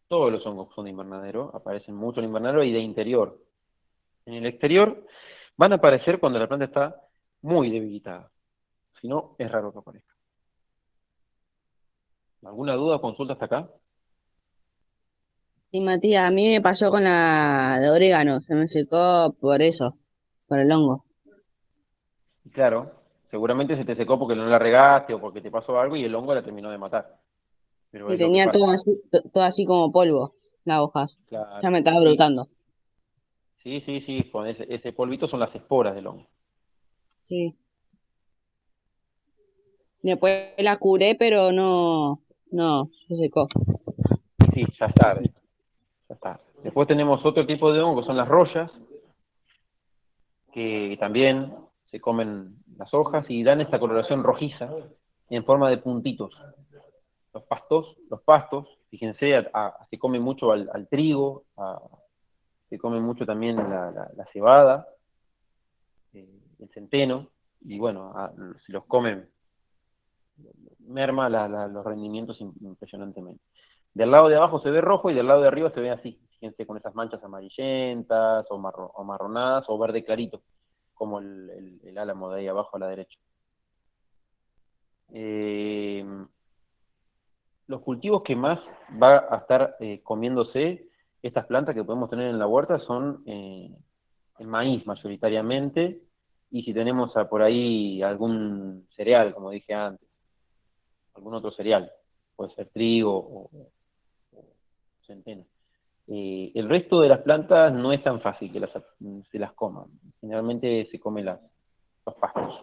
Todos los hongos son de invernadero, aparecen mucho en invernadero y de interior. En el exterior van a aparecer cuando la planta está muy debilitada. Si no, es raro que aparezca. ¿Alguna duda o consulta hasta acá? Sí, Matías, a mí me pasó con la de orégano, se me secó por eso, por el hongo. Y claro, seguramente se te secó porque no la regaste o porque te pasó algo y el hongo la terminó de matar. Pero Y es lo que tenía pasa. todo así como polvo, las hojas. Ya Claro. me estaba Sí, brotando. sí, con ese polvito son las esporas del hongo. Sí. Después la curé, pero no, se secó. Sí, ya es tarde. Ya está. Después tenemos otro tipo de hongo, que son las rollas, que también se comen las hojas y dan esta coloración rojiza en forma de puntitos. Los pastos, fíjense, se come mucho al trigo, se come mucho también la cebada, el centeno, y bueno, si los comen, merma los rendimientos impresionantemente. Del lado de abajo se ve rojo y del lado de arriba se ve así, fíjense, con esas manchas amarillentas o marronadas o verde clarito, como el álamo de ahí abajo a la derecha. Los cultivos que más va a estar comiéndose estas plantas que podemos tener en la huerta son el maíz mayoritariamente, y si tenemos por ahí algún cereal, como dije antes, algún otro cereal, puede ser trigo o centeno. El resto de las plantas no es tan fácil que se las coman. Generalmente se comen los pastos.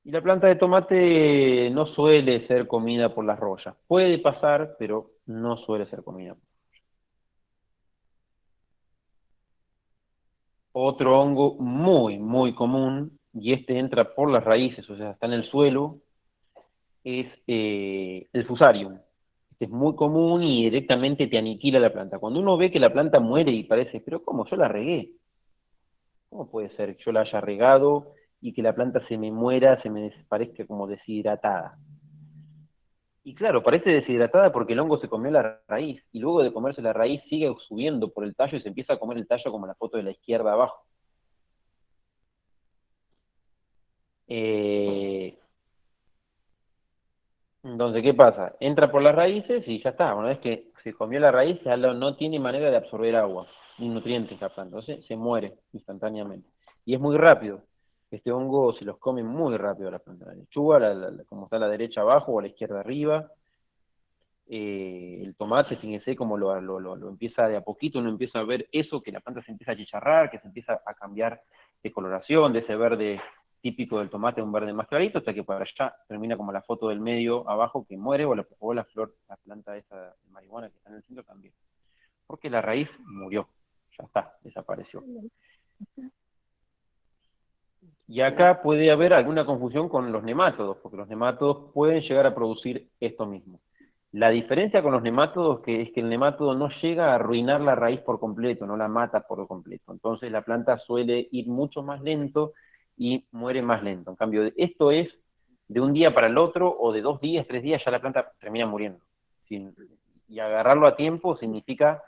Y la planta de tomate no suele ser comida por las rollas. Puede pasar, pero no suele ser comida. Otro hongo muy, muy común, y este entra por las raíces, o sea, está en el suelo, es el fusarium. Este es muy común y directamente te aniquila la planta. Cuando uno ve que la planta muere y parece, pero ¿cómo? Yo la regué. ¿Cómo puede ser que yo la haya regado y que la planta se me muera, se me parezca como deshidratada? Y claro, parece deshidratada porque el hongo se comió la raíz, y luego de comerse la raíz sigue subiendo por el tallo y se empieza a comer el tallo como la foto de la izquierda abajo. Entonces, ¿qué pasa? Entra por las raíces y ya está. Una vez que se comió la raíz, ya no tiene manera de absorber agua ni nutrientes la planta, entonces se muere instantáneamente. Y es muy rápido. Este hongo se los come muy rápido la planta. La lechuga, como está a la derecha abajo o a la izquierda arriba. El tomate, fíjense cómo lo empieza de a poquito, uno empieza a ver eso, que la planta se empieza a chicharrar, que se empieza a cambiar de coloración, de ese verde típico del tomate a un verde más clarito, hasta que para allá termina como la foto del medio abajo, que muere, o la flor, la planta esa de marihuana que está en el centro también. Porque la raíz murió, ya está, desapareció. Y acá puede haber alguna confusión con los nemátodos, porque los nemátodos pueden llegar a producir esto mismo. La diferencia con los nemátodos es que el nemátodo no llega a arruinar la raíz por completo, no la mata por completo. Entonces la planta suele ir mucho más lento y muere más lento. En cambio, esto es de un día para el otro, o de 2 días, 3 días, ya la planta termina muriendo. Y agarrarlo a tiempo significa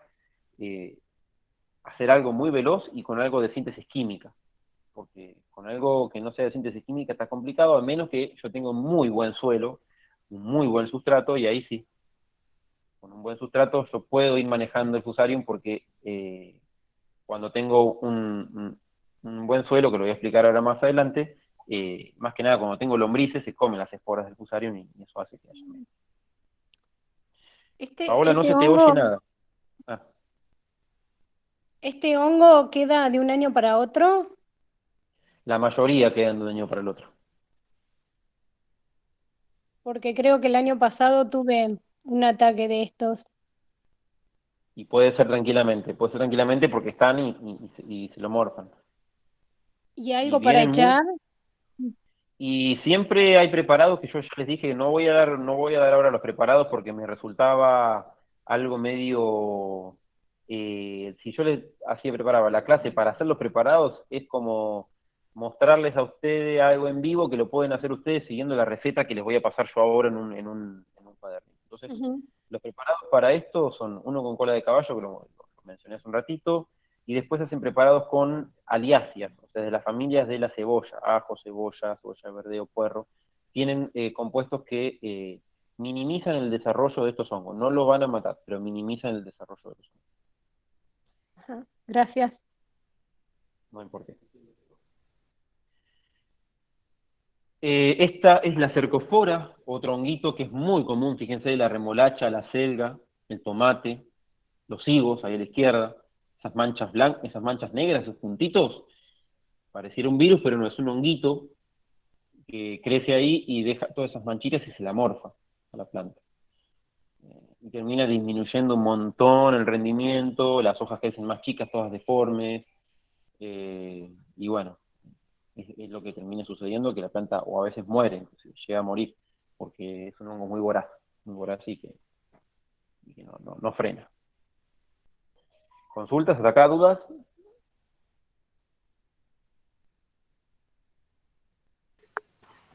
hacer algo muy veloz y con algo de síntesis química. Porque con algo que no sea de síntesis química está complicado, a menos que yo tenga un muy buen suelo, un muy buen sustrato, y ahí sí. Con un buen sustrato yo puedo ir manejando el fusarium porque cuando tengo un buen suelo, que lo voy a explicar ahora más adelante, más que nada cuando tengo lombrices se comen las esporas del fusarium y eso hace que haya menos. Paola, no se te oye nada. Ah. ¿Este hongo queda de un año para otro? La mayoría quedan de un año para el otro. Porque creo que el año pasado tuve un ataque de estos. Y puede ser tranquilamente porque están y se lo morfan. ¿Y Y algo para vienen muy, echar? y siempre hay preparados que yo ya les dije, no voy a dar ahora los preparados porque me resultaba algo medio, si yo les preparaba la clase para hacer los preparados, es como mostrarles a ustedes algo en vivo que lo pueden hacer ustedes siguiendo la receta que les voy a pasar yo ahora en un cuaderno. Entonces, los preparados para esto son uno con cola de caballo, que lo mencioné hace un ratito, y después hacen preparados con aliáceas, o sea, de las familias de la cebolla, ajo, cebolla verde o puerro, tienen compuestos que minimizan el desarrollo de estos hongos, no los van a matar, pero minimizan el desarrollo de los hongos. Ajá, gracias. No hay por qué. Esta es la cercofora, otro honguito que es muy común, fíjense, la remolacha, la selga, el tomate, los higos, ahí a la izquierda, esas manchas blancas, esas manchas negras, esos puntitos, pareciera un virus, pero no, es un honguito que crece ahí y deja todas esas manchitas y se la morfa a la planta. Y termina disminuyendo un montón el rendimiento, las hojas crecen más chicas, todas deformes, y bueno, es lo que termina sucediendo, que la planta o a veces muere, inclusive, llega a morir, porque es un hongo muy voraz y que no frena. ¿Consultas hasta acá, dudas?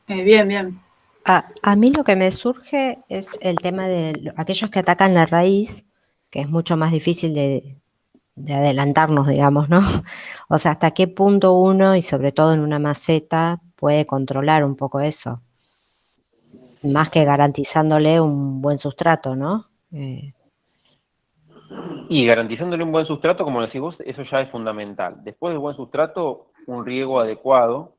Bien, bien. A mí lo que me surge es el tema de aquellos que atacan la raíz, que es mucho más difícil de adelantarnos, digamos, ¿no? O sea, hasta qué punto uno, y sobre todo en una maceta, puede controlar un poco eso, más que garantizándole un buen sustrato, ¿no? Y garantizándole un buen sustrato, como decís vos, eso ya es fundamental. Después del buen sustrato, un riego adecuado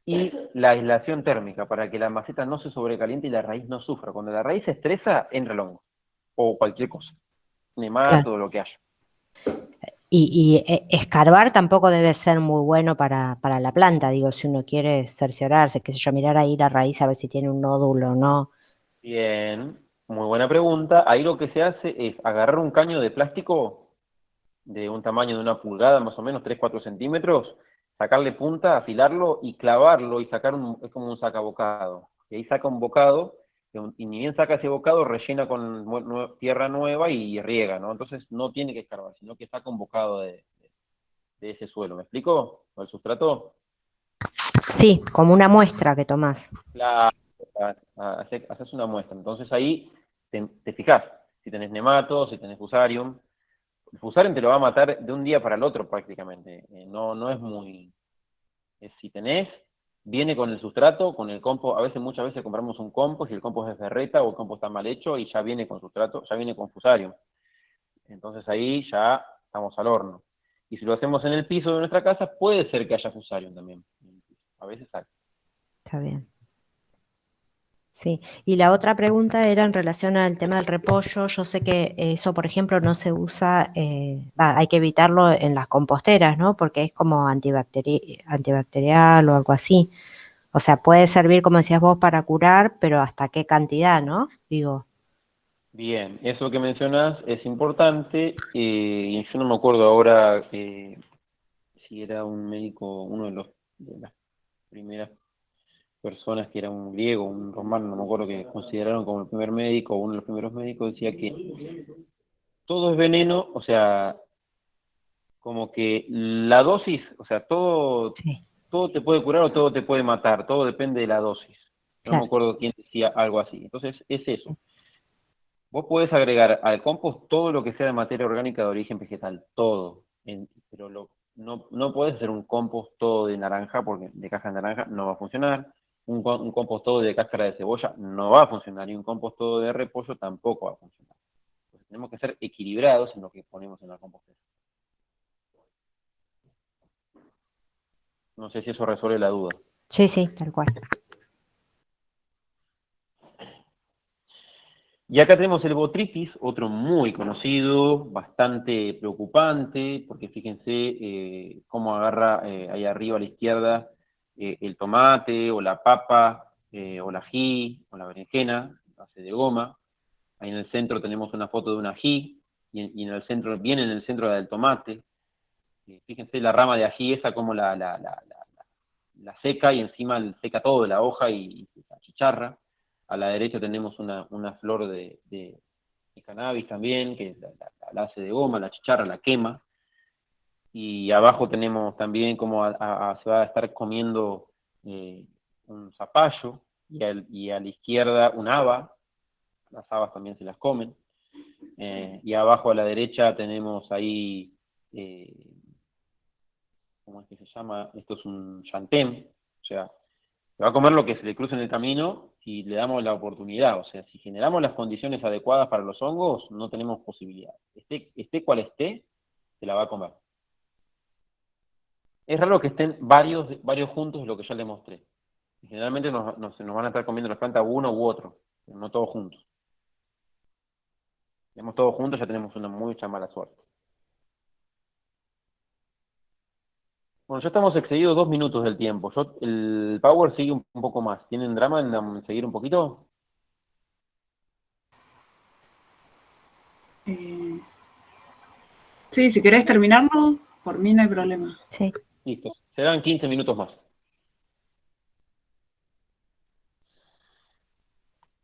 y la aislación térmica para que la maceta no se sobrecaliente y la raíz no sufra. Cuando la raíz se estresa, entra el hongo o cualquier cosa, nemato o lo que haya. Y escarbar tampoco debe ser muy bueno para la planta, digo, si uno quiere cerciorarse, qué sé yo, mirar ahí la raíz a ver si tiene un nódulo o no. Bien, muy buena pregunta. Ahí lo que se hace es agarrar un caño de plástico de un tamaño de 1 pulgada, más o menos 3-4 centímetros, sacarle punta, afilarlo y clavarlo y sacar es como un sacabocado. Y ahí saca un bocado, y ni bien saca ese bocado, rellena con tierra nueva y riega, ¿no? Entonces no tiene que escarbar, sino que saca un bocado de ese suelo. ¿Me explico? ¿O el sustrato? Sí, como una muestra que tomás. Claro, haces una muestra. Entonces ahí te fijás, si tenés nematos, si tenés fusarium. El fusarium te lo va a matar de un día para el otro prácticamente. No es muy... si tenés, viene con el sustrato, con el compost. Muchas veces compramos un compost y el compost es berreta o el compost está mal hecho y ya viene con sustrato, ya viene con fusarium. Entonces ahí ya estamos al horno. Y si lo hacemos en el piso de nuestra casa, puede ser que haya fusarium también. A veces hay. Está bien. Sí, y la otra pregunta era en relación al tema del repollo. Yo sé que eso, por ejemplo, no se usa, hay que evitarlo en las composteras, ¿no? Porque es como antibacterial o algo así. O sea, puede servir, como decías vos, para curar, pero ¿hasta qué cantidad, no? Digo, Bien, eso que mencionas es importante, y yo no me acuerdo ahora si era un médico, uno de las primeras personas que era un griego, un romano, no me acuerdo, que consideraron como el primer médico, o uno de los primeros médicos, decía que todo es veneno, o sea, como que la dosis, o sea, todo Sí, te puede curar o todo te puede matar, todo depende de la dosis. No me claro. acuerdo quién decía algo así. Entonces, es eso. Vos podés agregar al compost todo lo que sea de materia orgánica de origen vegetal, todo. Pero no podés hacer un compost todo de naranja, porque de cáscara de naranja no va a funcionar. Un compost todo de cáscara de cebolla no va a funcionar. Y un compost todo de repollo tampoco va a funcionar. Entonces, tenemos que ser equilibrados en lo que ponemos en la compostera. No sé si eso resuelve la duda. Sí, sí, tal cual. Y acá tenemos el botrytis, otro muy conocido, bastante preocupante, porque fíjense cómo agarra ahí arriba a la izquierda el tomate, o la papa, o la ají, o la berenjena, base de goma. Ahí en el centro tenemos una foto de un ají, y en el centro, bien en el centro del tomate. Fíjense la rama de ají esa como la seca, y encima seca todo de la hoja y la chicharra. A la derecha tenemos una flor de cannabis también, que la hace de goma, la chicharra, la quema. Y abajo tenemos también como se va a estar comiendo un zapallo, y a la izquierda un haba, las habas también se las comen. Y abajo a la derecha tenemos ahí, ¿cómo es que se llama? Esto es un chantén, o sea, se va a comer lo que se le cruce en el camino si le damos la oportunidad. O sea, si generamos las condiciones adecuadas para los hongos, no tenemos posibilidad. Esté cual esté, se la va a comer. Es raro que estén varios juntos, lo que ya les mostré. Generalmente nos van a estar comiendo las plantas uno u otro, pero no todos juntos. Si tenemos todos juntos, ya tenemos una mucha mala suerte. Bueno, ya estamos excedidos 2 minutos del tiempo. El Power sigue un poco más. ¿Tienen drama en seguir un poquito? Sí, si querés terminarlo, por mí no hay problema. Sí. Listo. Serán 15 minutos más.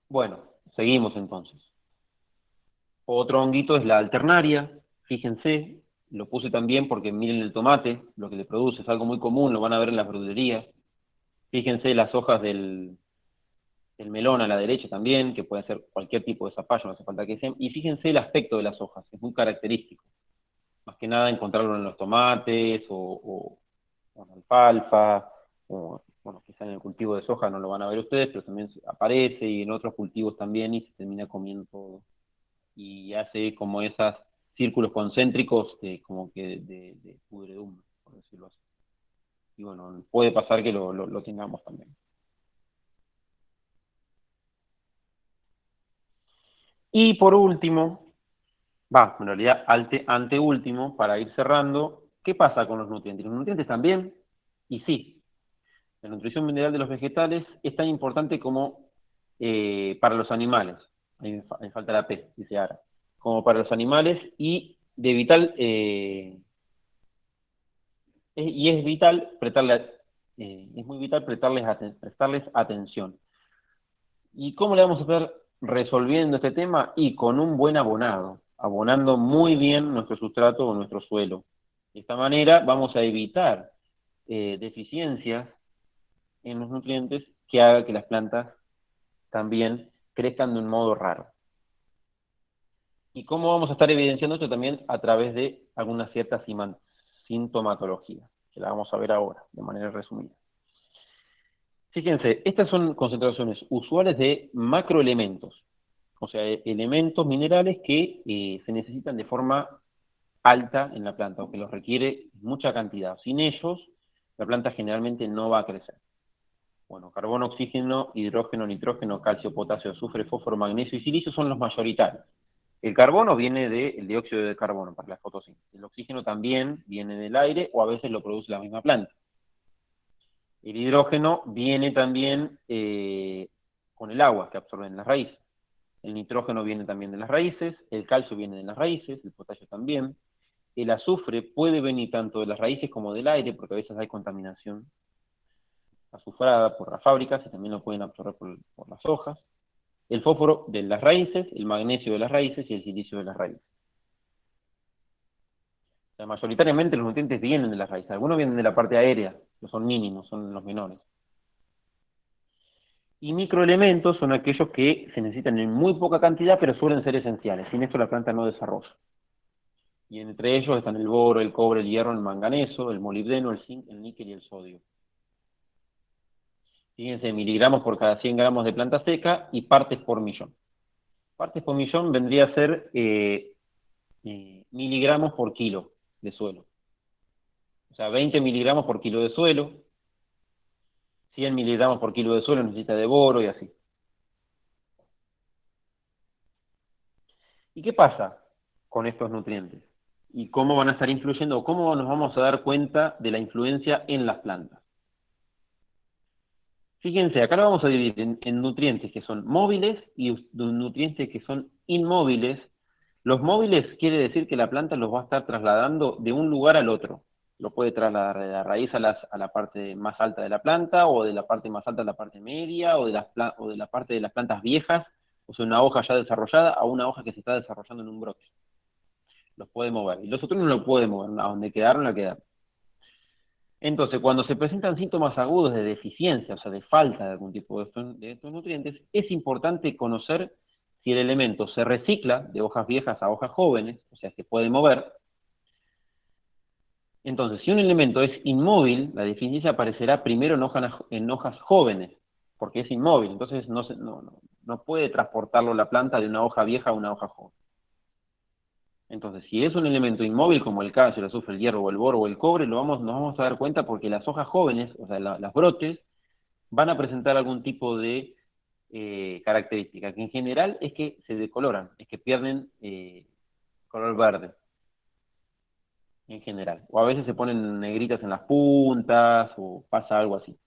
Bueno, seguimos entonces. Otro honguito es la alternaria. Fíjense, lo puse también porque miren el tomate, lo que le produce es algo muy común, lo van a ver en las verdulerías. Fíjense las hojas del melón a la derecha también, que puede ser cualquier tipo de zapallo, no hace falta que sean. Y fíjense el aspecto de las hojas, es muy característico. Más que nada encontrarlo en los tomates, o en alfalfa, o bueno, quizá en el cultivo de soja no lo van a ver ustedes, pero también aparece, y en otros cultivos también, y se termina comiendo todo. Y hace como esos círculos concéntricos como que de pudredumbre, por decirlo así. Y bueno, puede pasar que lo tengamos también. Y por último, en realidad anteúltimo, para ir cerrando, ¿qué pasa con los nutrientes? Los nutrientes también, y sí, la nutrición mineral de los vegetales es tan importante como para los animales. Ahí me falta la P, dice Ara. Como para los animales, y de vital, es vital es muy vital prestarles atención. ¿Y cómo le vamos a estar resolviendo este tema? Y con un buen abonado, abonando muy bien nuestro sustrato o nuestro suelo. De esta manera vamos a evitar deficiencias en los nutrientes que haga que las plantas también crezcan de un modo raro. ¿Y cómo vamos a estar evidenciando esto? También a través de alguna cierta sintomatología, que la vamos a ver ahora, de manera resumida. Fíjense, estas son concentraciones usuales de macroelementos, o sea, elementos minerales que se necesitan de forma alta en la planta, o que los requiere mucha cantidad. Sin ellos, la planta generalmente no va a crecer. Bueno, carbono, oxígeno, hidrógeno, nitrógeno, calcio, potasio, azufre, fósforo, magnesio y silicio son los mayoritarios. El carbono viene del dióxido de carbono para la fotosíntesis. El oxígeno también viene del aire, o a veces lo produce la misma planta. El hidrógeno viene también con el agua que absorben las raíces. El nitrógeno viene también de las raíces, el calcio viene de las raíces, el potasio también. El azufre puede venir tanto de las raíces como del aire, porque a veces hay contaminación azufrada por las fábricas y también lo pueden absorber por las hojas. El fósforo de las raíces, el magnesio de las raíces y el silicio de las raíces. O sea, mayoritariamente los nutrientes vienen de las raíces. Algunos vienen de la parte aérea, que son mínimos, son los menores. Y microelementos son aquellos que se necesitan en muy poca cantidad, pero suelen ser esenciales. Sin esto la planta no desarrolla. Y entre ellos están el boro, el cobre, el hierro, el manganeso, el molibdeno, el zinc, el níquel y el sodio. Fíjense, miligramos por cada 100 gramos de planta seca y partes por millón. Partes por millón vendría a ser miligramos por kilo de suelo. O sea, 20 miligramos por kilo de suelo, 100 miligramos por kilo de suelo necesita de boro y así. ¿Y qué pasa con estos nutrientes? ¿Y cómo van a estar influyendo, o cómo nos vamos a dar cuenta de la influencia en las plantas? Fíjense, acá lo vamos a dividir en nutrientes que son móviles y nutrientes que son inmóviles. Los móviles quiere decir que la planta los va a estar trasladando de un lugar al otro. Lo puede trasladar de la raíz a la parte más alta de la planta, o de la parte más alta a la parte media, o de la parte de las plantas viejas, o sea, una hoja ya desarrollada, a una hoja que se está desarrollando en un brote. Los puede mover. Y los otros no lo puede mover, a donde quedaron, la quedaron. Entonces, cuando se presentan síntomas agudos de deficiencia, o sea, de falta de algún tipo de estos nutrientes, es importante conocer si el elemento se recicla de hojas viejas a hojas jóvenes, o sea, se puede mover. Entonces, si un elemento es inmóvil, la deficiencia aparecerá primero en hojas jóvenes, porque es inmóvil, entonces no puede transportarlo la planta de una hoja vieja a una hoja joven. Entonces, si es un elemento inmóvil como el calcio, el azufre, el hierro, o el boro o el cobre, nos vamos a dar cuenta porque las hojas jóvenes, o sea, las brotes, van a presentar algún tipo de característica, que en general es que se decoloran, es que pierden color verde, en general. O a veces se ponen negritas en las puntas, o pasa algo así.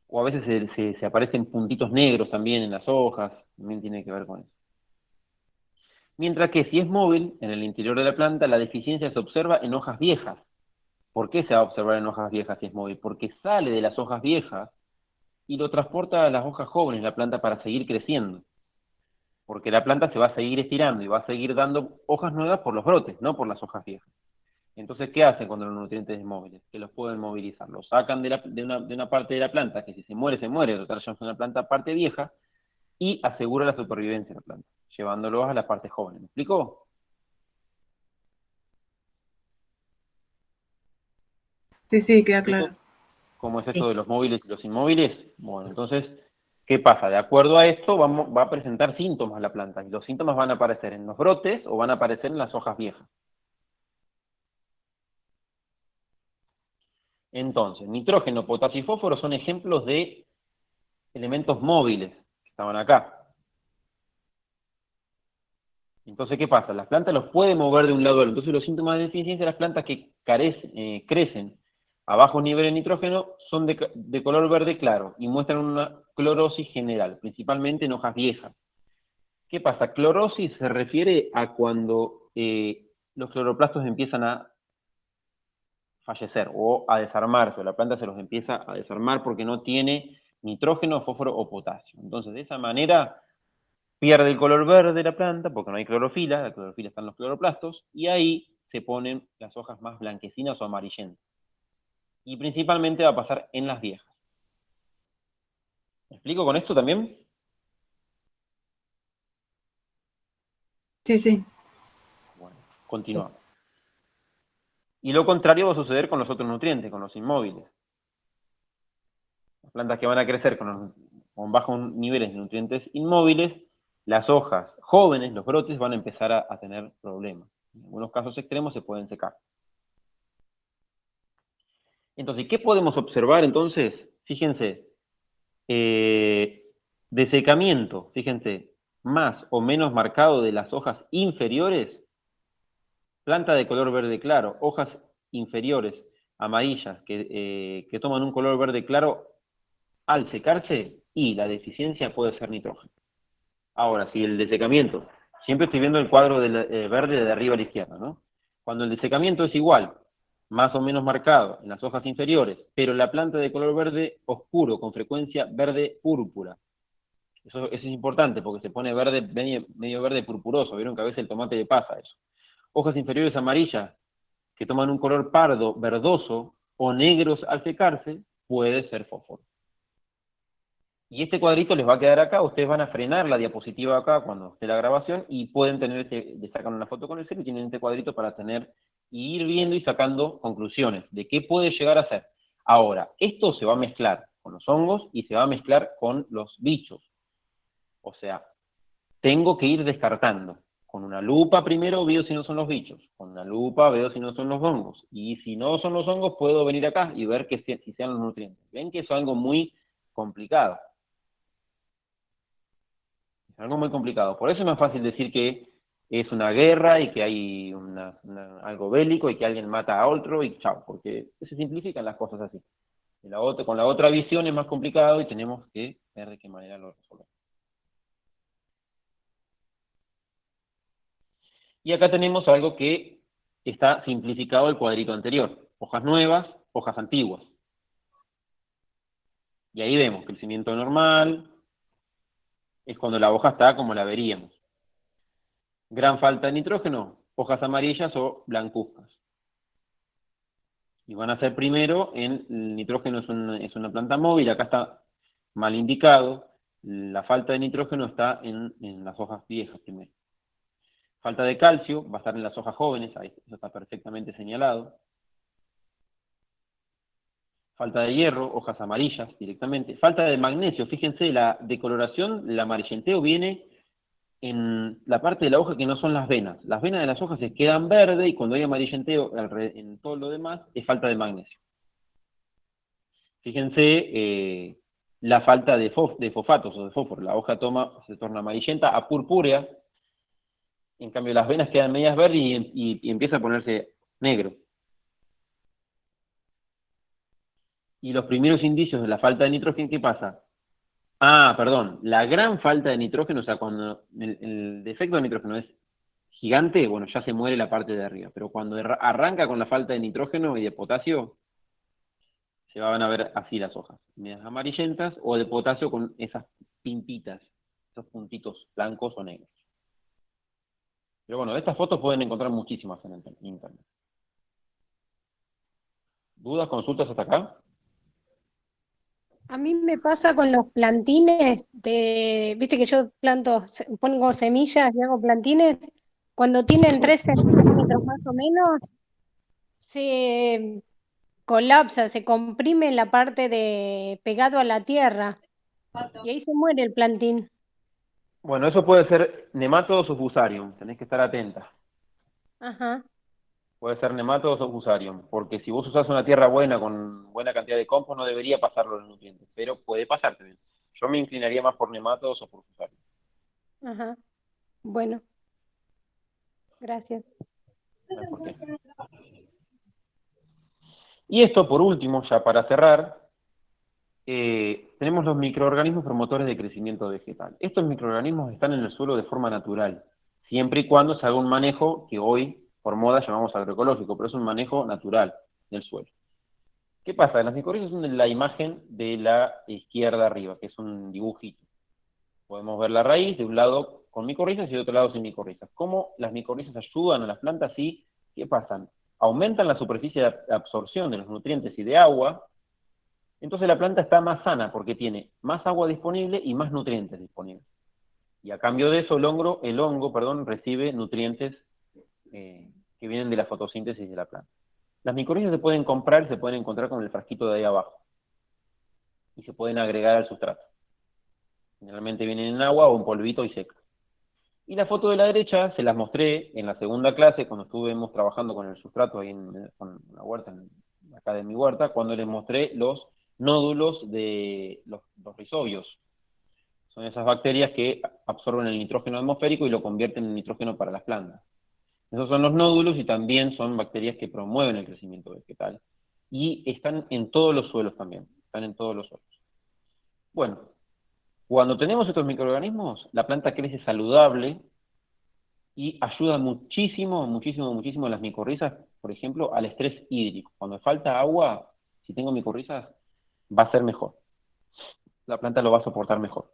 O a veces se aparecen puntitos negros también en las hojas, también tiene que ver con eso. Mientras que si es móvil, en el interior de la planta, la deficiencia se observa en hojas viejas. ¿Por qué se va a observar en hojas viejas si es móvil? Porque sale de las hojas viejas y lo transporta a las hojas jóvenes la planta para seguir creciendo. Porque la planta se va a seguir estirando y va a seguir dando hojas nuevas por los brotes, no por las hojas viejas. Entonces, ¿qué hacen con los nutrientes móviles? Que los pueden movilizar. Los sacan de una parte de la planta, que si se muere, total ya es una planta parte vieja, y asegura la supervivencia de la planta, llevándolos a la parte joven. ¿Me explicó? Sí, queda claro. ¿Cómo es Sí. esto de los móviles y los inmóviles? Bueno, entonces, ¿qué pasa? De acuerdo a esto, va a presentar síntomas la planta, y los síntomas van a aparecer en los brotes o van a aparecer en las hojas viejas. Entonces, nitrógeno, potasio y fósforo son ejemplos de elementos móviles que estaban acá. Entonces, ¿qué pasa? Las plantas los pueden mover de un lado a otro. Entonces, los síntomas de deficiencia de las plantas que crecen a bajos niveles de nitrógeno son de color verde claro y muestran una clorosis general, principalmente en hojas viejas. ¿Qué pasa? Clorosis se refiere a cuando los cloroplastos empiezan a fallecer o a desarmarse, o la planta se los empieza a desarmar porque no tiene nitrógeno, fósforo o potasio. Entonces, de esa manera pierde el color verde de la planta porque no hay clorofila, la clorofila está en los cloroplastos, y ahí se ponen las hojas más blanquecinas o amarillentas. Y principalmente va a pasar en las viejas. ¿Me explico con esto también? Sí. Bueno, continuamos. Y lo contrario va a suceder con los otros nutrientes, con los inmóviles. Las plantas que van a crecer con bajos niveles de nutrientes inmóviles, las hojas jóvenes, los brotes, van a empezar a tener problemas. En algunos casos extremos se pueden secar. Entonces, ¿qué podemos observar entonces? Fíjense, desecamiento, fíjense, más o menos marcado de las hojas inferiores, planta de color verde claro, hojas inferiores, amarillas, que toman un color verde claro al secarse, y la deficiencia puede ser nitrógeno. Ahora, si el desecamiento, siempre estoy viendo el cuadro verde de arriba a la izquierda, ¿no? Cuando el desecamiento es igual, más o menos marcado en las hojas inferiores, pero la planta de color verde oscuro, con frecuencia verde púrpura. Eso es importante porque se pone verde, medio verde purpuroso. Vieron que a veces el tomate le pasa eso. Hojas inferiores amarillas que toman un color pardo, verdoso o negros al secarse, puede ser fósforo. Y este cuadrito les va a quedar acá. Ustedes van a frenar la diapositiva acá cuando esté la grabación y pueden tener de sacar una foto con el celu y tienen este cuadrito para tener y ir viendo y sacando conclusiones de qué puede llegar a ser. Ahora, esto se va a mezclar con los hongos y se va a mezclar con los bichos. O sea, tengo que ir descartando. Con una lupa primero veo si no son los bichos. Con una lupa veo si no son los hongos. Y si no son los hongos, puedo venir acá y ver si sean los nutrientes. Ven que es algo muy complicado. Es algo muy complicado. Por eso es más fácil decir que es una guerra y que hay algo bélico y que alguien mata a otro y chao. Porque se simplifican las cosas así. Con la otra visión es más complicado y tenemos que ver de qué manera lo resolvemos. Y acá tenemos algo que está simplificado el cuadrito anterior. Hojas nuevas, hojas antiguas. Y ahí vemos crecimiento normal, es cuando la hoja está como la veríamos. Gran falta de nitrógeno, hojas amarillas o blancuzcas. Y van a ser primero el nitrógeno es una planta móvil, acá está mal indicado, la falta de nitrógeno está en las hojas viejas primero. Falta de calcio va a estar en las hojas jóvenes, ahí eso está perfectamente señalado. Falta de hierro, hojas amarillas directamente. Falta de magnesio, fíjense, la decoloración, el amarillenteo viene en la parte de la hoja que no son las venas. Las venas de las hojas se quedan verdes y cuando hay amarillenteo en todo lo demás es falta de magnesio. Fíjense la falta de fosfatos o de fósforo. La hoja se torna amarillenta a purpúrea. En cambio, las venas quedan medias verdes y empieza a ponerse negro. Y los primeros indicios de la falta de nitrógeno, ¿qué pasa? Perdón, la gran falta de nitrógeno, o sea, cuando el defecto de nitrógeno es gigante, bueno, ya se muere la parte de arriba. Pero cuando arranca con la falta de nitrógeno y de potasio, se van a ver así las hojas, medias amarillentas, o de potasio con esas pintitas, esos puntitos blancos o negros. Pero bueno, de estas fotos pueden encontrar muchísimas en internet. ¿Dudas, consultas hasta acá? A mí me pasa con los plantines viste que yo pongo semillas y hago plantines, cuando tienen 3 centímetros más o menos, se colapsa, se comprime la parte de pegado a la tierra y ahí se muere el plantín. Bueno, eso puede ser nematodos o fusarium, tenés que estar atenta. Ajá. Puede ser nematodos o fusarium, porque si vos usás una tierra buena con buena cantidad de compost no debería pasarlo los nutrientes, pero puede pasarte bien. Yo me inclinaría más por nematodos o por fusarium. Ajá. Bueno. Gracias. No hay por qué. Y esto, por último, ya para cerrar, tenemos los microorganismos promotores de crecimiento vegetal. Estos microorganismos están en el suelo de forma natural, siempre y cuando se haga un manejo que hoy, por moda, llamamos agroecológico, pero es un manejo natural del suelo. ¿Qué pasa? Las micorrizas son la imagen de la izquierda arriba, que es un dibujito. Podemos ver la raíz de un lado con micorrizas y de otro lado sin micorrizas. ¿Cómo las micorrizas ayudan a las plantas? Sí, ¿qué pasa? Aumentan la superficie de absorción de los nutrientes y de agua, entonces la planta está más sana porque tiene más agua disponible y más nutrientes disponibles. Y a cambio de eso el hongo recibe nutrientes que vienen de la fotosíntesis de la planta. Las micorrizas se pueden comprar y se pueden encontrar con el frasquito de ahí abajo. Y se pueden agregar al sustrato. Generalmente vienen en agua o en polvito y secas. Y la foto de la derecha se las mostré en la segunda clase, cuando estuvimos trabajando con el sustrato ahí con la huerta, acá de mi huerta, cuando les mostré los nódulos de los rizobios. Son esas bacterias que absorben el nitrógeno atmosférico y lo convierten en nitrógeno para las plantas. Esos son los nódulos y también son bacterias que promueven el crecimiento vegetal. Y están en todos los suelos también, están en todos los suelos. Bueno, cuando tenemos estos microorganismos, la planta crece saludable, y ayuda muchísimo, muchísimo, muchísimo las micorrizas, por ejemplo, al estrés hídrico. Cuando falta agua, si tengo micorrizas, va a ser mejor. La planta lo va a soportar mejor.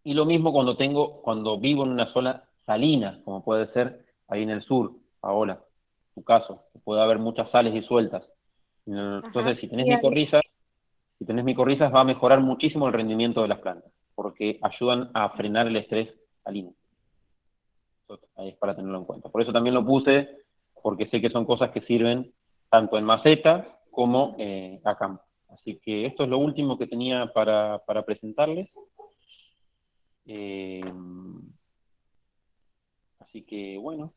Y lo mismo cuando vivo en una zona salina, como puede ser ahí en el sur, Paola, tu caso, que puede haber muchas sales disueltas. Entonces, Ajá, si tenés bien. micorrizas, va a mejorar muchísimo el rendimiento de las plantas, porque ayudan a frenar el estrés salino. Eso ahí es para tenerlo en cuenta. Por eso también lo puse, porque sé que son cosas que sirven tanto en maceta como a campo. Así que esto es lo último que tenía para presentarles. Así que bueno,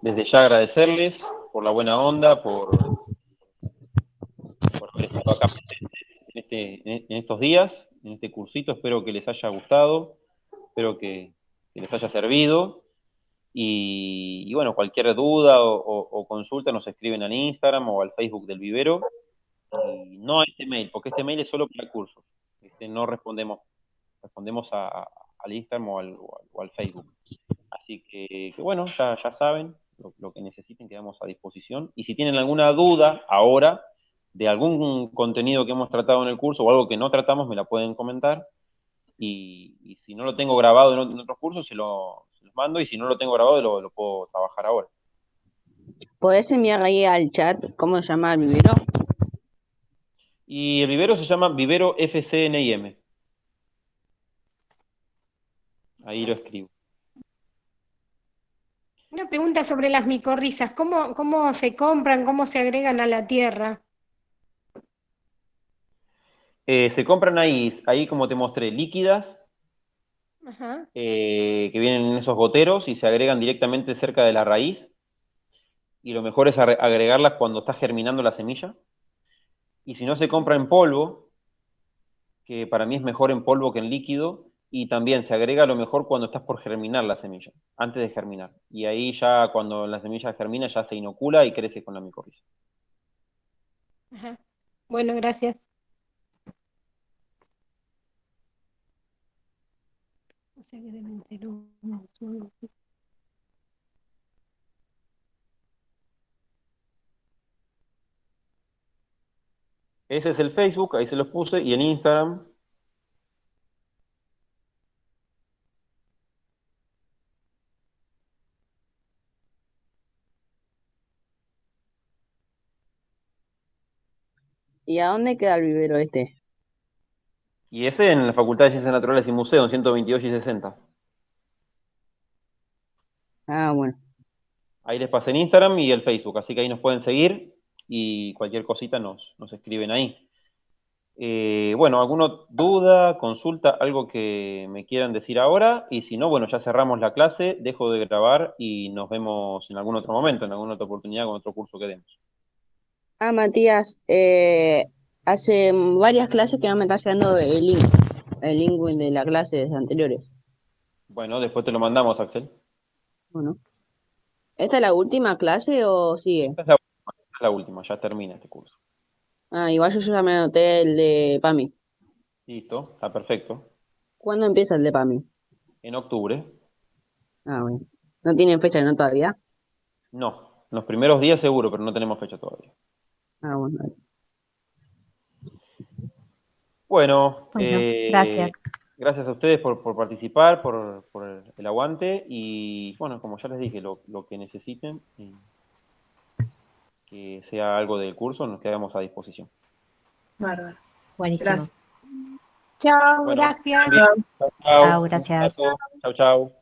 desde ya agradecerles por la buena onda, por haber estado acá en estos días, en este cursito. Espero que les haya gustado, espero que les haya servido. Y bueno, cualquier duda o consulta nos escriben al Instagram o al Facebook del vivero. Y no a este mail, porque este mail es solo para el curso. No respondemos al Instagram o al Facebook. Así que bueno, ya saben lo que necesiten, quedamos a disposición. Y si tienen alguna duda ahora de algún contenido que hemos tratado en el curso o algo que no tratamos, me la pueden comentar. Y si no lo tengo grabado en otros cursos, se los mando. Y si no lo tengo grabado, lo puedo trabajar ahora. ¿Podés enviar ahí al chat cómo se llama el vivero? Y el vivero se llama Vivero FCNIM. Ahí lo escribo. Una pregunta sobre las micorrizas. ¿Cómo se compran, cómo se agregan a la tierra? Se compran ahí como te mostré, líquidas, Ajá. que vienen en esos goteros y se agregan directamente cerca de la raíz. Y lo mejor es agregarlas cuando está germinando la semilla. Y si no, se compra en polvo, que para mí es mejor en polvo que en líquido. Y también se agrega a lo mejor cuando estás por germinar la semilla, antes de germinar. Y ahí ya cuando la semilla germina ya se inocula y crece con la micorriza. Ajá. Bueno, gracias. O sea que deben ser Ese es el Facebook, ahí se los puse, y en Instagram. ¿Y a dónde queda el vivero este? Y ese en la Facultad de Ciencias Naturales y Museo, en 128 y 60. Ah, bueno. Ahí les pasé en Instagram y el Facebook, así que ahí nos pueden seguir y cualquier cosita nos escriben ahí. Bueno, ¿alguna duda, consulta, algo que me quieran decir ahora? Y si no, bueno, ya cerramos la clase, dejo de grabar y nos vemos en algún otro momento, en alguna otra oportunidad con otro curso que demos. Ah, Matías, hace varias clases que no me está llegando el link de la clase de anteriores. Bueno, después te lo mandamos, Axel. Bueno. ¿Esta es la última clase o sigue? Esta es la última, ya termina este curso. Ah, igual yo ya me anoté el de PAMI. Listo, está perfecto. ¿Cuándo empieza el de PAMI? En octubre. Ah, bueno. ¿No tienen fecha, no todavía? No, los primeros días seguro, pero no tenemos fecha todavía. Ah, bueno. Bueno, Gracias. gracias a ustedes por participar, por el aguante y bueno, como ya les dije, lo que necesiten, que sea algo del curso, nos quedamos a disposición. Bárbaro. Buenísimo. Gracias. Chao, Bueno, gracias. bien. Chao, Un gracias. abrazo. Chau, chau.